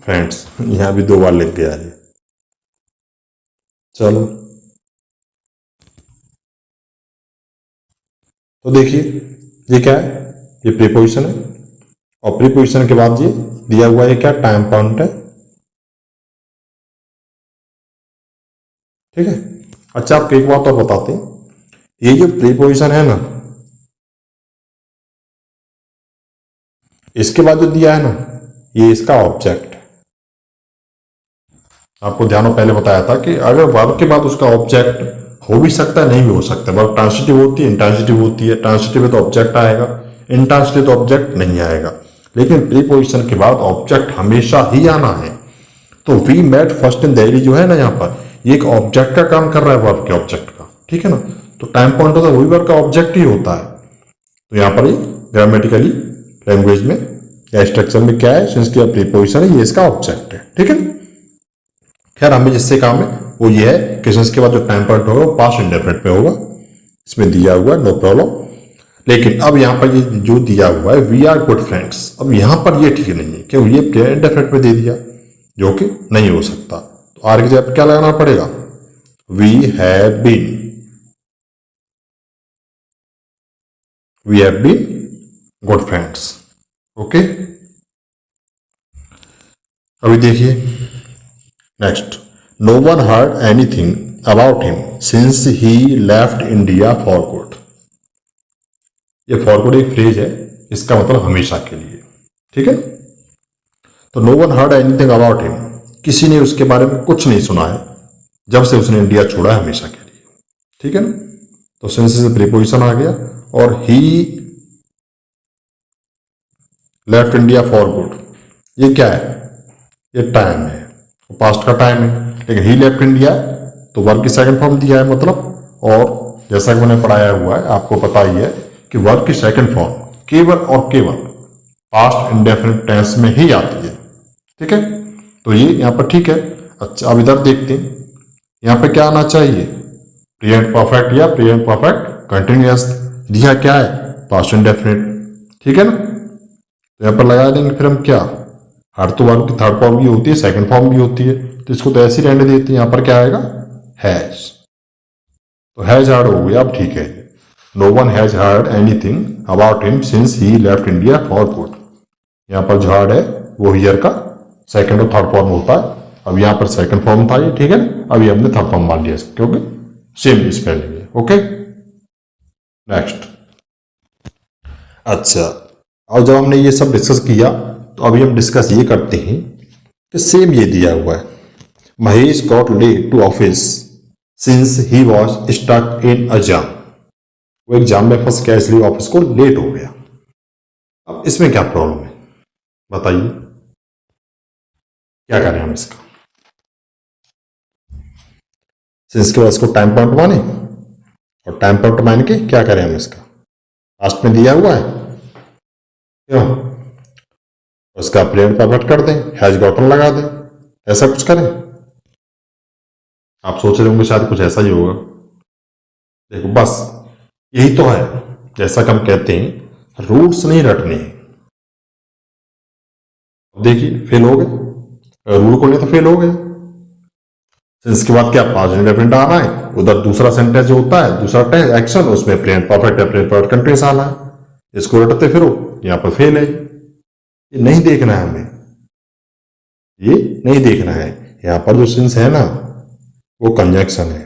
friends, यहां भी 2 बार लिख गया है। चलो, तो देखिए ये क्या है? ये प्रीपोजिशन है, और प्रीपोजिशन के बाद ये दिया हुआ है क्या? टाइम पॉइंट है, ठीक है। अच्छा, आपको एक बात और बताते हैं, ये जो प्रीपोजिशन है ना, इसके बाद जो दिया है ना, ये इसका ऑब्जेक्ट है। आपको ध्यान में पहले बताया था कि अगर वर्ब के बाद उसका ऑब्जेक्ट हो भी सकता है, नहीं भी हो सकता। वर्ब ट्रांसिटिव होती है, इंट्रांसिटिव होती है। ट्रांसिटिव है तो ऑब्जेक्ट आएगा, इंट्रांसिटिव तो ऑब्जेक्ट नहीं आएगा, लेकिन प्रीपोजिशन के बाद ऑब्जेक्ट हमेशा ही आना है। तो we met first in Delhi जो है ना, यहाँ पर ये एक ऑब्जेक्ट का काम कर रहा है, वर्ब के ऑब्जेक्ट का, ठीक है ना। तो टाइम पॉइंट होता है, वही वर्ब का ऑब्जेक्ट ही होता है। तो यहाँ पर ये ग्रामेटिकली लैंग्वेज में या स्ट्रक्चर में क्या है, सिंस की प्रीपोजिशन है, ये इसका ऑब्जेक्ट है। ठीक है, खैर हमें जिससे काम है वो ये है कि सिंस के बाद जो टाइम पॉइंट होगा वो पास्ट इंडेफिनिट में होगा, इसमें दिया हुआ है, नो प्रॉब्लम। लेकिन अब यहाँ पर ये जो दिया हुआ है वी आर गुड फ्रेंड्स, अब यहाँ पर ये ठीक नहीं है क्योंकि ये प्रेजेंट इंडेफिनिट में दे दिया, जो कि नहीं हो सकता। तो आर की जगह क्या लगाना पड़ेगा, we have been, we have been good friends. Okay, अभी देखिए next, no one heard anything about him since he left India for good. ये फॉर गुड एक फ्रेज है, इसका मतलब हमेशा के लिए। ठीक है, तो no one heard anything about him, किसी ने उसके बारे में कुछ नहीं सुना है जब से उसने इंडिया छोड़ा है, हमेशा के लिए। ठीक है ना, तो सिंस से प्रीपोजिशन आ गया, और ही लेफ्ट इंडिया फॉर गुड, ये क्या है, ये टाइम है, पास्ट का टाइम है। लेकिन ही लेफ्ट इंडिया तो वर्ब की सेकंड फॉर्म दिया है मतलब, और जैसा कि मैंने पढ़ाया हुआ है आपको पता ही है कि वर्ब की सेकंड फॉर्म केवल और केवल पास्ट इंडेफिनिट टेंस में ही आती है। ठीक है, तो ये यहाँ पर ठीक है। अच्छा, अब इधर देखते हैं, यहाँ पे क्या आना चाहिए, प्रेजेंट परफेक्ट या प्रेजेंट परफेक्ट कंटिन्यूअस, दिया क्या है, पास्ट इंडेफिनिट। ठीक है ना, तो यहाँ पर लगा देंगे फिर हम क्या, हर तो वर्ब की थर्ड फॉर्म भी होती है, सेकंड फॉर्म भी होती है, तो इसको तो ऐसे ही रहने देते हैं। यहाँ पर क्या आएगा, हैज, तो हैज हर्ड हो गया। अब ठीक है, no one has heard anything about him since he left India for good, यहाँ पर जो हर्ड है वो हियर का सेकंड और थर्ड फॉर्म होता है। अब यहाँ पर सेकंड फॉर्म था ये, ठीक है ना, अभी हमने थर्ड फॉर्म मान लिया क्योंकि सेम स्पेलिंग है। Okay, next. अच्छा, और जब हमने ये सब डिस्कस किया तो अभी हम डिस्कस ये करते हैं कि सेम ये दिया हुआ है, Mahesh got late to office since he was stuck in exam, वो एग्जाम में फंस गया इसलिए ऑफिस को लेट हो गया। अब इसमें क्या प्रॉब्लम है बताइए, क्या करें हम इसका, सिंस के बाद इसको टाइम पॉइंट माने, और टाइम पॉइंट मान के क्या करें हम इसका, लास्ट में दिया हुआ है क्यों, उसका प्रेजेंट परफेक्ट कर दें, हैज गॉटन लगा दें, ऐसा कुछ करें। आप सोच रहे होंगे शायद कुछ ऐसा ही होगा, देखो बस यही तो है, जैसा कि हम कहते हैं रूल्स नहीं रटने हैं। देखिए फेल हो गए, रूल को नहीं तो फेल हो गए। इसके बाद क्या, पास्ट इंडेफिनिट आना है, उधर दूसरा सेंटेंस जो होता है, दूसरा एक्शन, उसमें प्रेजेंट परफेक्ट है, प्रेजेंट परफेक्ट कंटिन्यूअस आना है, इसको रटते फिरो, यहाँ पर फेल है। ये नहीं देखना है हमें, ये नहीं देखना है। यहां पर जो सिंस है ना वो कंजक्शन है।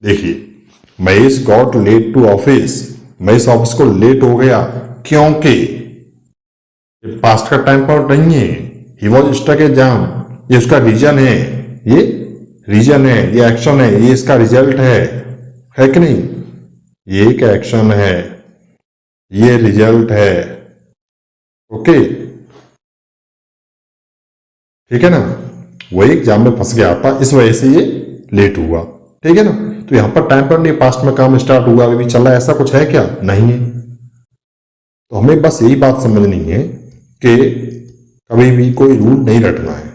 देखिए, Mahesh got late to office, Mahesh office को लेट हो गया क्योंकि पास्ट का टाइम पॉइंट नहीं है, ही वॉज स्टक एग्जाम, ये उसका रीजन है, ये रीजन है, ये एक्शन है, ये इसका रिजल्ट है कि नहीं, ये एक एक्शन है, ये रिजल्ट है। ओके, ठीक है ना, वो एग्जाम में फंस गया था इस वजह से ये लेट हुआ। ठीक है ना, तो यहां पर टाइम पर नहीं, पास्ट में काम स्टार्ट हुआ, अभी भी चल रहा है, ऐसा कुछ है क्या, नहीं है। तो हमें बस यही बात समझनी है कि कभी भी कोई रूल नहीं रटना है,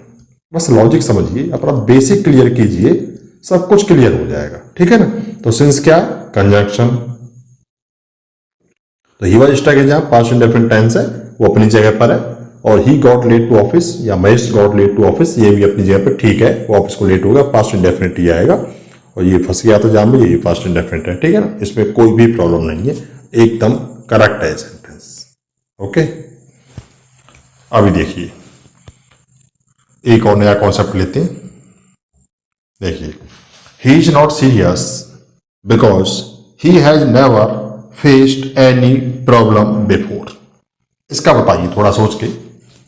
बस लॉजिक समझिए, अपना बेसिक क्लियर कीजिए, सब कुछ क्लियर हो जाएगा। ठीक है ना, तो सिंस क्या, कंजंक्शन, तो he was stuck exam past indefinite tense है, वो अपनी जगह पर है, और he got late to office या Mahesh got late to office, ये भी अपनी जगह पर ठीक है, वो ऑफिस को लेट होगा, पास्ट इंडेफिनिट ही आएगा, और ये फंस गया तो जाम में, ये पास्ट इंडेफिनिट है। ठीक है ना, इसमें कोई भी प्रॉब्लम नहीं है, एकदम करेक्ट है सेंटेंस। ओके, अभी देखिए एक और नया कॉन्सेप्ट लेते हैं। देखिए, he is not serious because he has never faced any problem before, इसका बताइए थोड़ा सोच के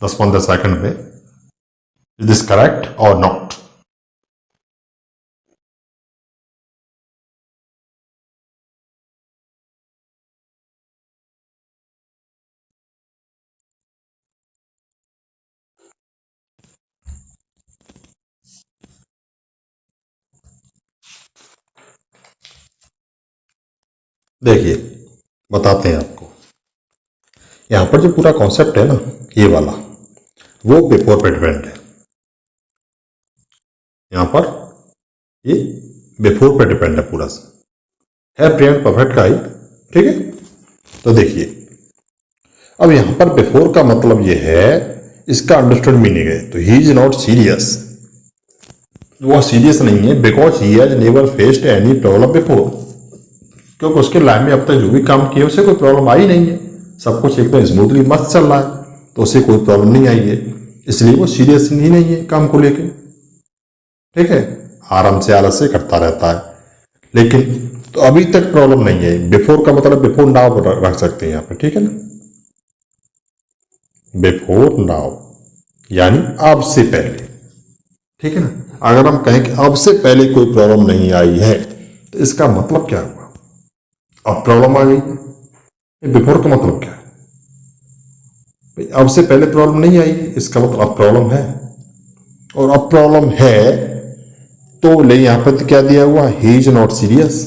10-15 सेकंड में, इज दिस करेक्ट और नॉट। देखिए, बताते हैं आपको। यहां पर जो पूरा कॉन्सेप्ट है ना, ये वाला, वो बिफोर पे डिपेंड है। यहां पर ये बिफोर पे डिपेंड है पूरा है, प्रेजेंट परफेक्ट का ही। ठीक है, तो देखिए अब यहां पर बिफोर का मतलब ये है, इसका अंडरस्टूड मीनिंग है, तो ही इज नॉट सीरियस, वो सीरियस नहीं है, because he has never faced any problem before, क्योंकि उसके लाइफ में अब तक जो भी काम किए उसे कोई प्रॉब्लम आई नहीं है, सब कुछ एकदम स्मूथली मस्त चल रहा है, तो उसे कोई प्रॉब्लम नहीं आई है, इसलिए वो सीरियस ही नहीं है काम को लेके। ठीक है, आराम से आलस से करता रहता है, लेकिन तो अभी तक प्रॉब्लम नहीं है। बिफोर का मतलब बिफोर नाउ रख सकते हैं यहाँ पे। ठीक है ना, बिफोर नाउ यानी अब से पहले। ठीक है ना, अगर हम कहें कि अब से पहले कोई प्रॉब्लम नहीं आई है, तो इसका मतलब क्या हुआ, अब प्रॉब्लम आ गई। बिफोर का मतलब क्या है, अब से पहले प्रॉब्लम नहीं आई, इसका मतलब अब प्रॉब्लम है, और अब प्रॉब्लम है तो ले यहां पर क्या दिया हुआ, ही इज नॉट सीरियस।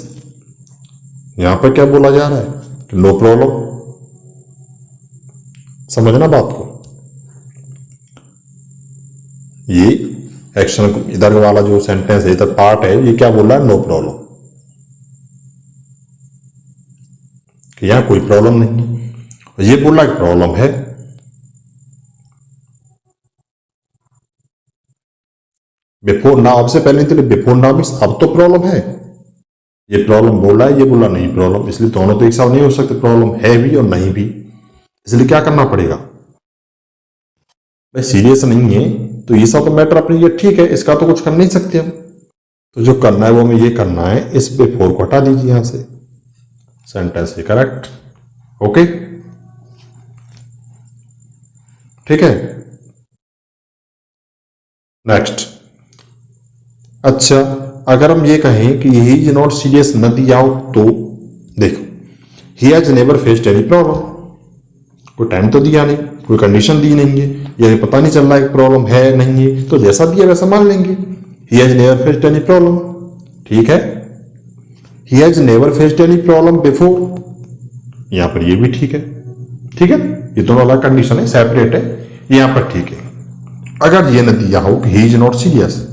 यहां पर क्या बोला जा रहा है कि नो प्रॉब्लम। समझना बात को, ये एक्शन इधर वाला जो सेंटेंस है, इधर पार्ट है, ये क्या बोल रहा है, नो प्रॉब्लम, कि यहां कोई प्रॉब्लम नहीं। ये बोल रहा है प्रॉब्लम है। बिफोर नाउ, अब से पहले नहीं, बिफोर नाउ मीन्स अब तो प्रॉब्लम है। ये प्रॉब्लम बोल रहा है, ये बोला नहीं प्रॉब्लम, इसलिए दोनों तो एक साथ नहीं हो सकते, प्रॉब्लम है भी और नहीं भी, इसलिए क्या करना पड़ेगा भाई, सीरियस नहीं है तो ये सब तो मैटर अपनी ये ठीक है, इसका तो कुछ कर नहीं सकते हम, तो जो करना है वो हमें ये करना है, इस बिफोर को हटा दीजिए यहां से, सेंटेंस ये करेक्ट। ओके, ठीक है, नेक्स्ट। अच्छा, अगर हम ये कहें कि ही इज नॉट सीरियस न दिया हो, तो देखो he has never faced any problem, कोई टाइम तो दिया नहीं, कोई कंडीशन दी नहीं है, ये पता नहीं चल रहा है प्रॉब्लम है नहीं है, तो जैसा दिया वैसा मान लेंगे, ही has never faced any problem. ठीक है, he has never faced any problem before, यहां पर ये भी ठीक है। ठीक है, ये दोनों अलग कंडीशन है, सेपरेट है, यहां पर ठीक है। अगर ये न दिया हो कि ही इज नॉट सीरियस,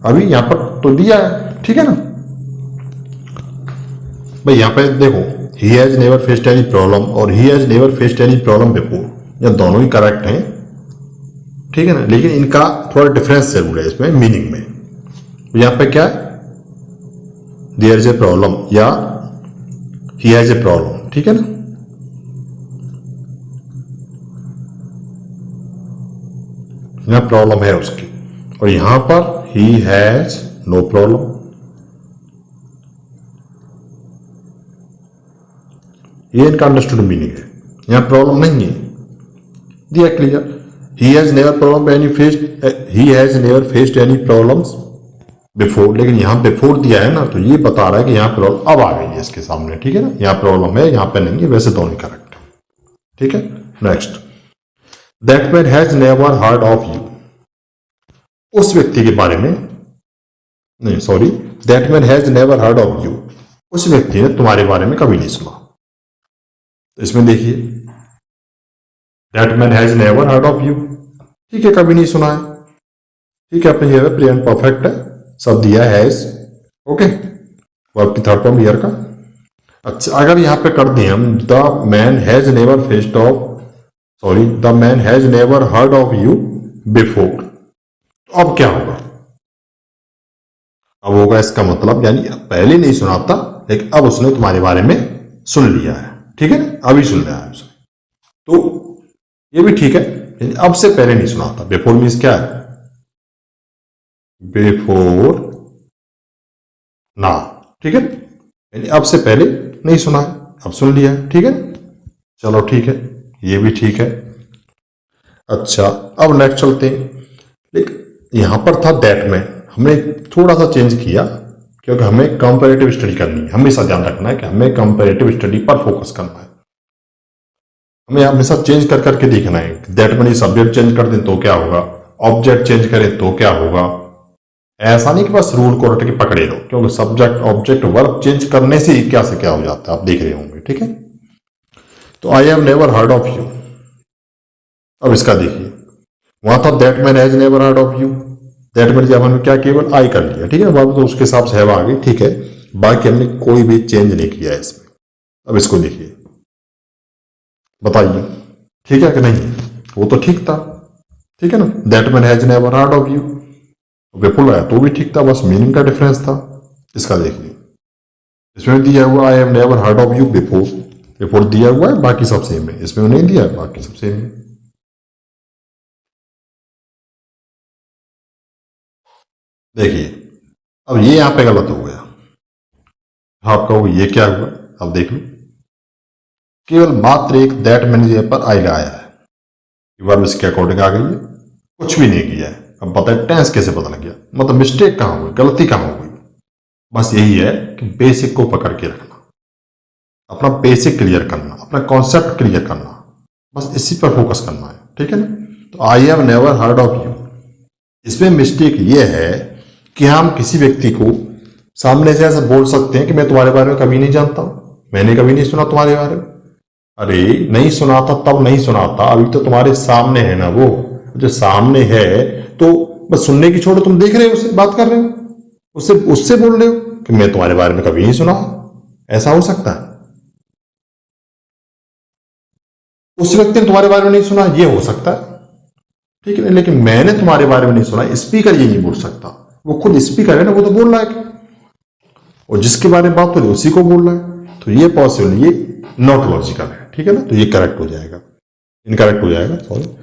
अभी यहां पर तो दिया है, ठीक है ना भाई, यहां पे देखो he has never faced any problem और he has never faced any problem before, ये दोनों ही करेक्ट हैं। ठीक है ना, लेकिन इनका थोड़ा डिफरेंस जरूर है इसमें मीनिंग में। यहां पे क्या है, देयर इज ए प्रॉब्लम या ही हैज ए प्रॉब्लम। ठीक है ना, यहां प्रॉब्लम है उसकी, और यहां पर ही हैज नो प्रॉब्लम। ये इनका अंडरस्टूड मीनिंग है, यहां प्रॉब्लम नहीं है, दिया clear. He has never problem any faced, he has never faced any problems before, लेकिन यहां बिफोर दिया है ना, तो ये बता रहा है कि यहां प्रॉब्लम अब आ गई है इसके सामने। ठीक है ना, यहां प्रॉब्लम है, यहां पे नहीं है, वैसे दोनों करेक्ट है। ठीक है, next. That man has never heard of you, उस व्यक्ति के बारे में नहीं, sorry, that man has never heard of you, उस व्यक्ति ने तुम्हारे बारे में कभी नहीं सुना। तो इसमें देखिए that man has never heard of you, ठीक है, कभी नहीं सुना है। ठीक है, अपने ये प्रेजेंट परफेक्ट है, सब दिया है हैज। ओके, वर्ब की थर्ड फॉर्म हियर का। अच्छा, अगर यहां पे कर दें हम the man has never faced of, sorry, the man has never heard of you before, तो अब क्या होगा, अब होगा इसका मतलब यानी पहले नहीं सुना था, लेकिन अब उसने तुम्हारे बारे में सुन लिया है। ठीक है ना, अभी सुन लिया है उसने, तो ये भी ठीक है, यानी अब से पहले नहीं सुना था। बिफोर मीन्स क्या है, बिफोर ना। ठीक है, यानी अब से पहले नहीं सुना है, अब सुन लिया है। ठीक है, चलो ठीक है, ये भी ठीक है। अच्छा, अब नेक्स्ट चलते हैं। लेकिन यहां पर था दैट में, हमने थोड़ा सा चेंज किया, क्योंकि हमें कंपैरेटिव स्टडी करनी है, हमेशा ध्यान रखना है कि हमें कंपैरेटिव स्टडी पर फोकस करना है, हमें हमेशा चेंज कर करके देखना है। दैट में सब्जेक्ट चेंज कर दें तो क्या होगा, ऑब्जेक्ट चेंज करें तो क्या होगा, ऐसा नहीं कि बस रूल को रट के पकड़े लो, क्योंकि सब्जेक्ट ऑब्जेक्ट वर्ब चेंज करने से ही क्या से क्या हो जाता है, आप देख रहे होंगे। ठीक है, तो I have never heard of you. अब इसका देखिए, वहां था that man has never heard of you. That man जब हमने क्या केवल आई कर लिया, ठीक है, वहां तो उसके हिसाब से हैव आ गई, ठीक है, बाकी हमने कोई भी चेंज नहीं किया है इसमें। अब इसको देखिए, बताइए ठीक है कि नहीं, वो तो ठीक था, ठीक है ना, that man has never heard of you, बिल्कुल आया तो भी ठीक था, बस मीनिंग का डिफरेंस था। इसका देखिए, इसमें दिया हुआ आई have never heard of you before, before दिया हुआ है, बाकी सब सेम है, इसमें नहीं दिया है, बाकी सब सेम है। देखिए, अब ये यहां पे गलत हो गया, आप कहो ये क्या हुआ, अब देख लो, केवल मात्र एक दैट मैंने जगह पर आई लगाया है, वर्ब इसके अकॉर्डिंग आ गई है, कुछ भी नहीं किया है। अब बताए टेंस कैसे पता लग गया, मतलब मिस्टेक कहां हुई, गलती कहां हो गई। बस यही है कि बेसिक को पकड़ के रखना, अपना बेसिक क्लियर करना, अपना कॉन्सेप्ट क्लियर करना, बस इसी पर फोकस करना है। ठीक है ना, तो I have never heard of you, इसमें मिस्टेक ये है कि हम किसी व्यक्ति को सामने से ऐसा बोल सकते हैं कि मैं तुम्हारे बारे में कभी नहीं जानता हूं, मैंने कभी नहीं सुना तुम्हारे बारे में। अरे नहीं सुना था तब नहीं सुना था, अभी तो तुम्हारे सामने है ना, वो जो सामने है तो बस सुनने की छोड़ो, तुम देख रहे हो उससे, बात कर रहे हो उससे, उससे बोल रहे हो कि मैं तुम्हारे बारे में कभी नहीं सुना। ऐसा हो सकता है? उस व्यक्ति ने तुम्हारे बारे में नहीं सुना, ये हो सकता है, ठीक है, लेकिन मैंने तुम्हारे बारे में नहीं सुना, स्पीकर ये नहीं बोल सकता, वो खुद स्पीकर है ना, वो तो बोल रहा है कि, और जिसके बारे में बात हो रही है उसी को बोल रहा है, तो ये पॉसिबल नहीं, ये नॉट लॉजिकल है। ठीक है ना, तो ये करेक्ट हो जाएगा, इनकरेक्ट हो जाएगा, सॉरी।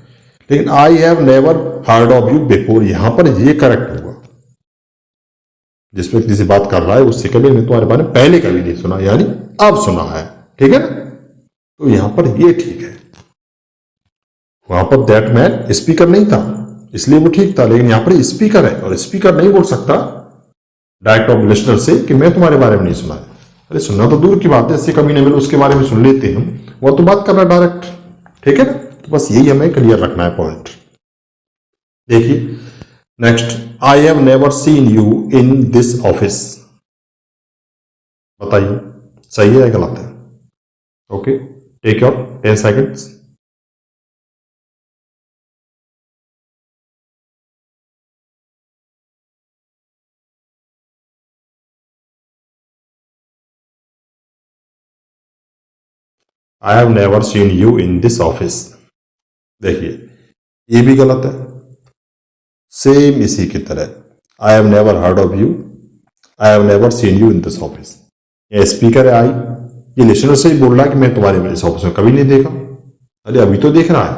लेकिन आई have never heard of you before, यहां पर ये करेक्ट होगा, जिस व्यक्ति से बात कर रहा है उससे कभी मैं तुम्हारे बारे में पहले कभी नहीं सुना, यानी अब सुना है। ठीक है ना, तो यहां पर ये ठीक है। वहां पर दैट मैन स्पीकर नहीं था इसलिए वो ठीक था, लेकिन यहां पर स्पीकर है और स्पीकर नहीं बोल सकता डायरेक्ट ऑफ लिसनर से कि मैं तुम्हारे बारे में नहीं सुना है। अरे सुनना तो दूर की बात है, इससे कभी नहीं मिले उसके बारे में सुन लेते हम, वो तो बात कर रहा है डायरेक्ट। ठीक है ना, तो बस यही हमें क्लियर रखना है पॉइंट। देखिए next, I have never seen you in this office, बताइए सही है या गलत है? Okay, take your 10 seconds. I have never seen you in this office, देखिए ये भी गलत है, सेम इसी की तरह I have never heard of you, I have never seen you in this office, ये स्पीकर है आई, ये लिसनर से ही बोल रहा है कि मैं तुम्हारे इस ऑफिस में कभी नहीं देखा। अरे अभी तो देख रहा है,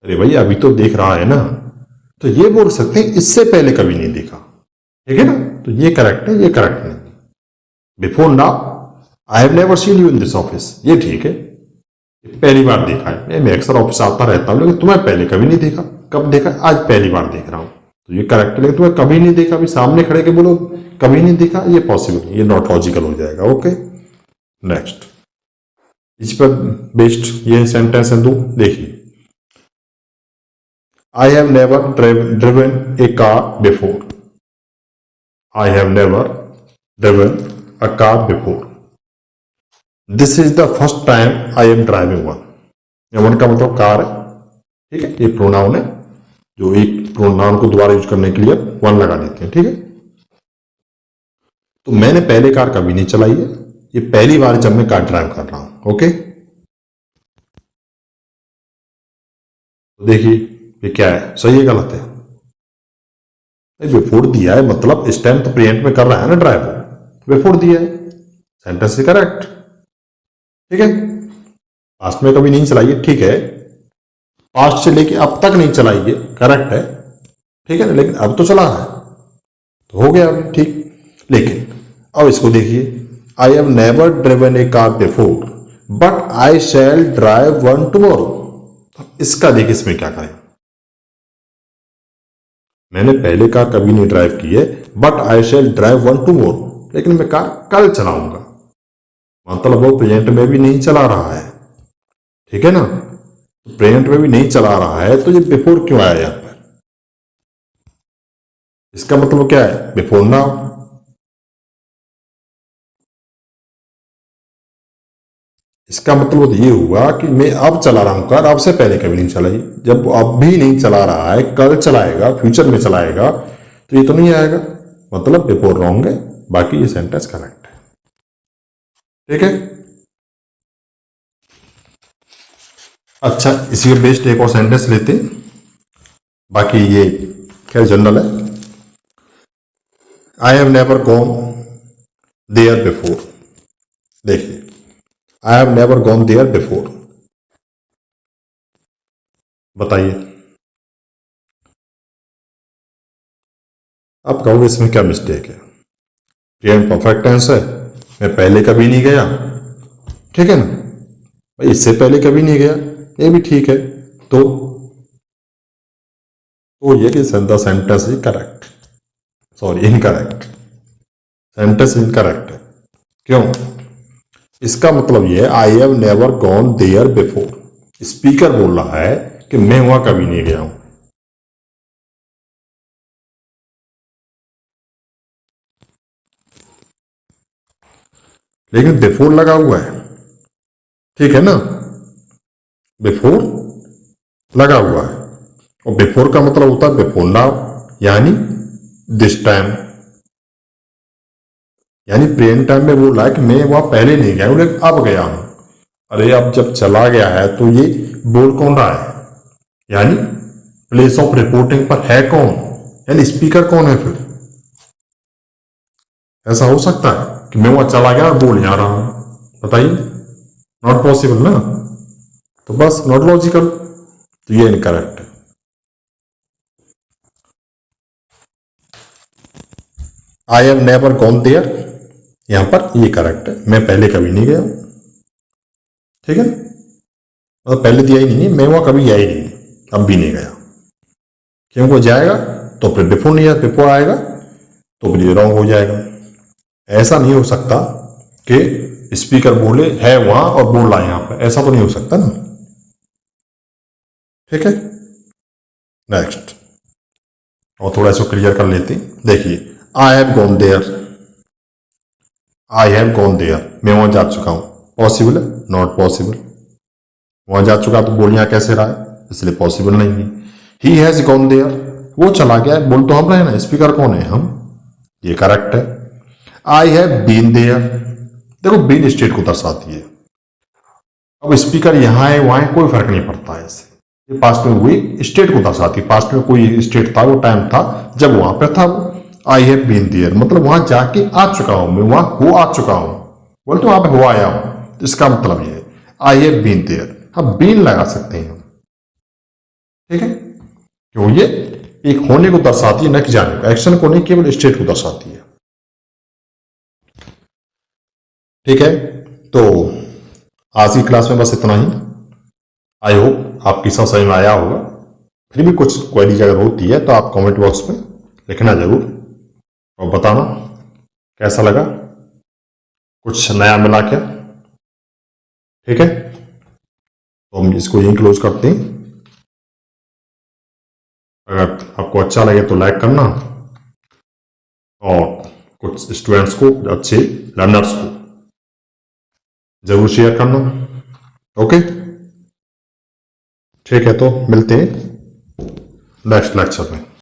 अरे भाई अभी तो देख रहा है ना, तो ये बोल सकते हैं इससे पहले कभी नहीं देखा। ठीक है ना, तो ये करेक्ट है, ये करेक्ट नहीं। Before now I have never seen you in this office, ये ठीक है, पहली बार देखा है, मैं अक्सर ऑफिस आता रहता हूं लेकिन तुम्हें पहले कभी नहीं देखा, कब देखा, आज पहली बार देख रहा हूं, तो ये करेक्ट है। लेकिन तुम्हें कभी नहीं देखा, अभी सामने खड़े के बोलो कभी नहीं देखा, ये पॉसिबल नहीं, ये नॉट लॉजिकल हो जाएगा। ओके नेक्स्ट, इस पर बेस्ड ये सेंटेंस है दो, देखिए I have never driven a car before, I have never driven a car before, this is the first time I am driving one, one का मतलब कार है, ठीक है, ये प्रोनाउन है, जो एक प्रोनाउन को दोबारा यूज करने के लिए वन लगा देते हैं। ठीक है, तो मैंने पहले कार कभी नहीं चलाई है, ये पहली बार जब मैं कार ड्राइव कर रहा हूं। ओके, तो देखिए ये क्या है, सही है गलत है? बिफोर दिया है मतलब इस टाइम तो प्रेजेंट में कर रहा है ना ड्राइव, बिफोर दिया है, सेंटेंस इज करेक्ट। ठीक है, पास्ट में कभी नहीं चलाई है, ठीक है, पास्ट से लेके अब तक नहीं चलाई है, करेक्ट है, ठीक है ना, लेकिन अब तो चला रहा है तो हो गया अभी, ठीक। लेकिन अब इसको देखिए, I have never driven a car before but I shall drive one tomorrow, इसका देखिए इसमें क्या करें, मैंने पहले कार कभी नहीं ड्राइव की है, but I shall drive one tomorrow, लेकिन मैं कार कल चलाऊंगा, मतलब वो प्रेजेंट में भी नहीं चला रहा है। ठीक है ना, तो प्रेजेंट में भी नहीं चला रहा है, तो ये बिफोर क्यों आया यहां पर? इसका मतलब क्या है? Before now. इसका मतलब ये हुआ कि मैं अब चला रहा हूं कार, अब से पहले कभी नहीं चलाई। जब वो अब भी नहीं चला रहा है, कल चलाएगा, फ्यूचर में चलाएगा, तो ये तो नहीं आएगा, मतलब बिफोर रॉन्ग है। बाकी ये सेंटेंस करेक्ट है। ठीक है। अच्छा, इसी के बेस्ड एक और सेंटेंस लेते हैं, बाकी ये खैर जनरल है। I have never gone there before. देखिए, I have never gone there before, बताइए। आप कहोगे इसमें क्या मिस्टेक है? प्रेजेंट परफेक्ट टेंस है, मैं पहले कभी नहीं गया, ठीक है ना भाई, इससे पहले कभी नहीं गया, ये भी ठीक है। तो ये कि the sentence is correct, sorry incorrect, sentence incorrect है। क्यों? इसका मतलब ये है I have never gone there before. Speaker बोल रहा है कि मैं वहां कभी नहीं गया हूं, लेकिन बिफोर लगा हुआ है, ठीक है ना, बिफोर लगा हुआ है। और बिफोर का मतलब होता है बिफोर नाउ, यानी दिस टाइम, यानी प्रेजेंट टाइम में बोल रहा है कि मैं वहां पहले नहीं गया हूं, लेकिन अब गया हूं। अरे अब जब चला गया है तो ये बोल कौन रहा है? यानी प्लेस ऑफ रिपोर्टिंग पर है कौन? यानी स्पीकर कौन है फिर? ऐसा हो सकता है कि मैं वहां चला गया और बोल यहां रहा हूं? बताइए, नॉट पॉसिबल ना। तो बस नॉट लॉजिकल, तो ये इनकरेक्ट है। I have never gone there, यहां पर ये करेक्ट है, मैं पहले कभी नहीं गया, ठीक है। मतलब पहले दिया ही नहीं है, मैं वहां कभी गया ही नहीं, अब भी नहीं गया। क्योंकि वो जाएगा तो फिर बिफोर नहीं, बिफोर आएगा तो फिर ये रॉन्ग हो जाएगा। ऐसा नहीं हो सकता कि स्पीकर बोले है वहां और बोल रहा है यहां पर, ऐसा तो नहीं हो सकता ना। ठीक है, नेक्स्ट और थोड़ा इसको क्लियर कर लेते हैं। देखिए, I have gone there, I have gone there, मैं वहां जा चुका हूं, पॉसिबल है? Not possible. वहां जा चुका तो बोल यहां कैसे रहा है, इसलिए पॉसिबल नहीं है। ही हैज गॉन देयर, वो चला गया है, बोल तो हम रहे ना, स्पीकर कौन है? हम, ये करेक्ट है। आई हैव बीन देयर, देखो बीन स्टेट को दर्शाती है। अब स्पीकर यहां है वहां है, कोई फर्क नहीं पड़ता है इससे, ये पास्ट में हुई स्टेट को दर्शाती है। पास्ट में कोई स्टेट था, वो टाइम था जब वहां पे था वो। आई हैव बीन देयर मतलब वहां जाके आ चुका हूं, मैं वहां हो आ चुका हूं, बोलते वहां पे हो आया हूं, इसका मतलब ये है आई हैव बीन देयर। हम बीन लगा सकते हैं, ठीक है, क्यों? ये एक होने को दर्शाती है, न कि जाने को, एक्शन को नहीं, केवल स्टेट को दर्शाती है। ठीक है, तो आज की क्लास में बस इतना ही। आई होप आपकी समझ में आया होगा। फिर भी कुछ क्वेरीज अगर होती है तो आप कमेंट बॉक्स में लिखना जरूर और बताना कैसा लगा, कुछ नया मिला क्या। ठीक है, तो हम इसको यहीं क्लोज करते हैं। अगर आपको अच्छा लगे तो लाइक करना और कुछ स्टूडेंट्स को, अच्छे लर्नर्स को जरूर शेयर करना। ओके, ठीक है, तो मिलते हैं नेक्स्ट लेक्चर में।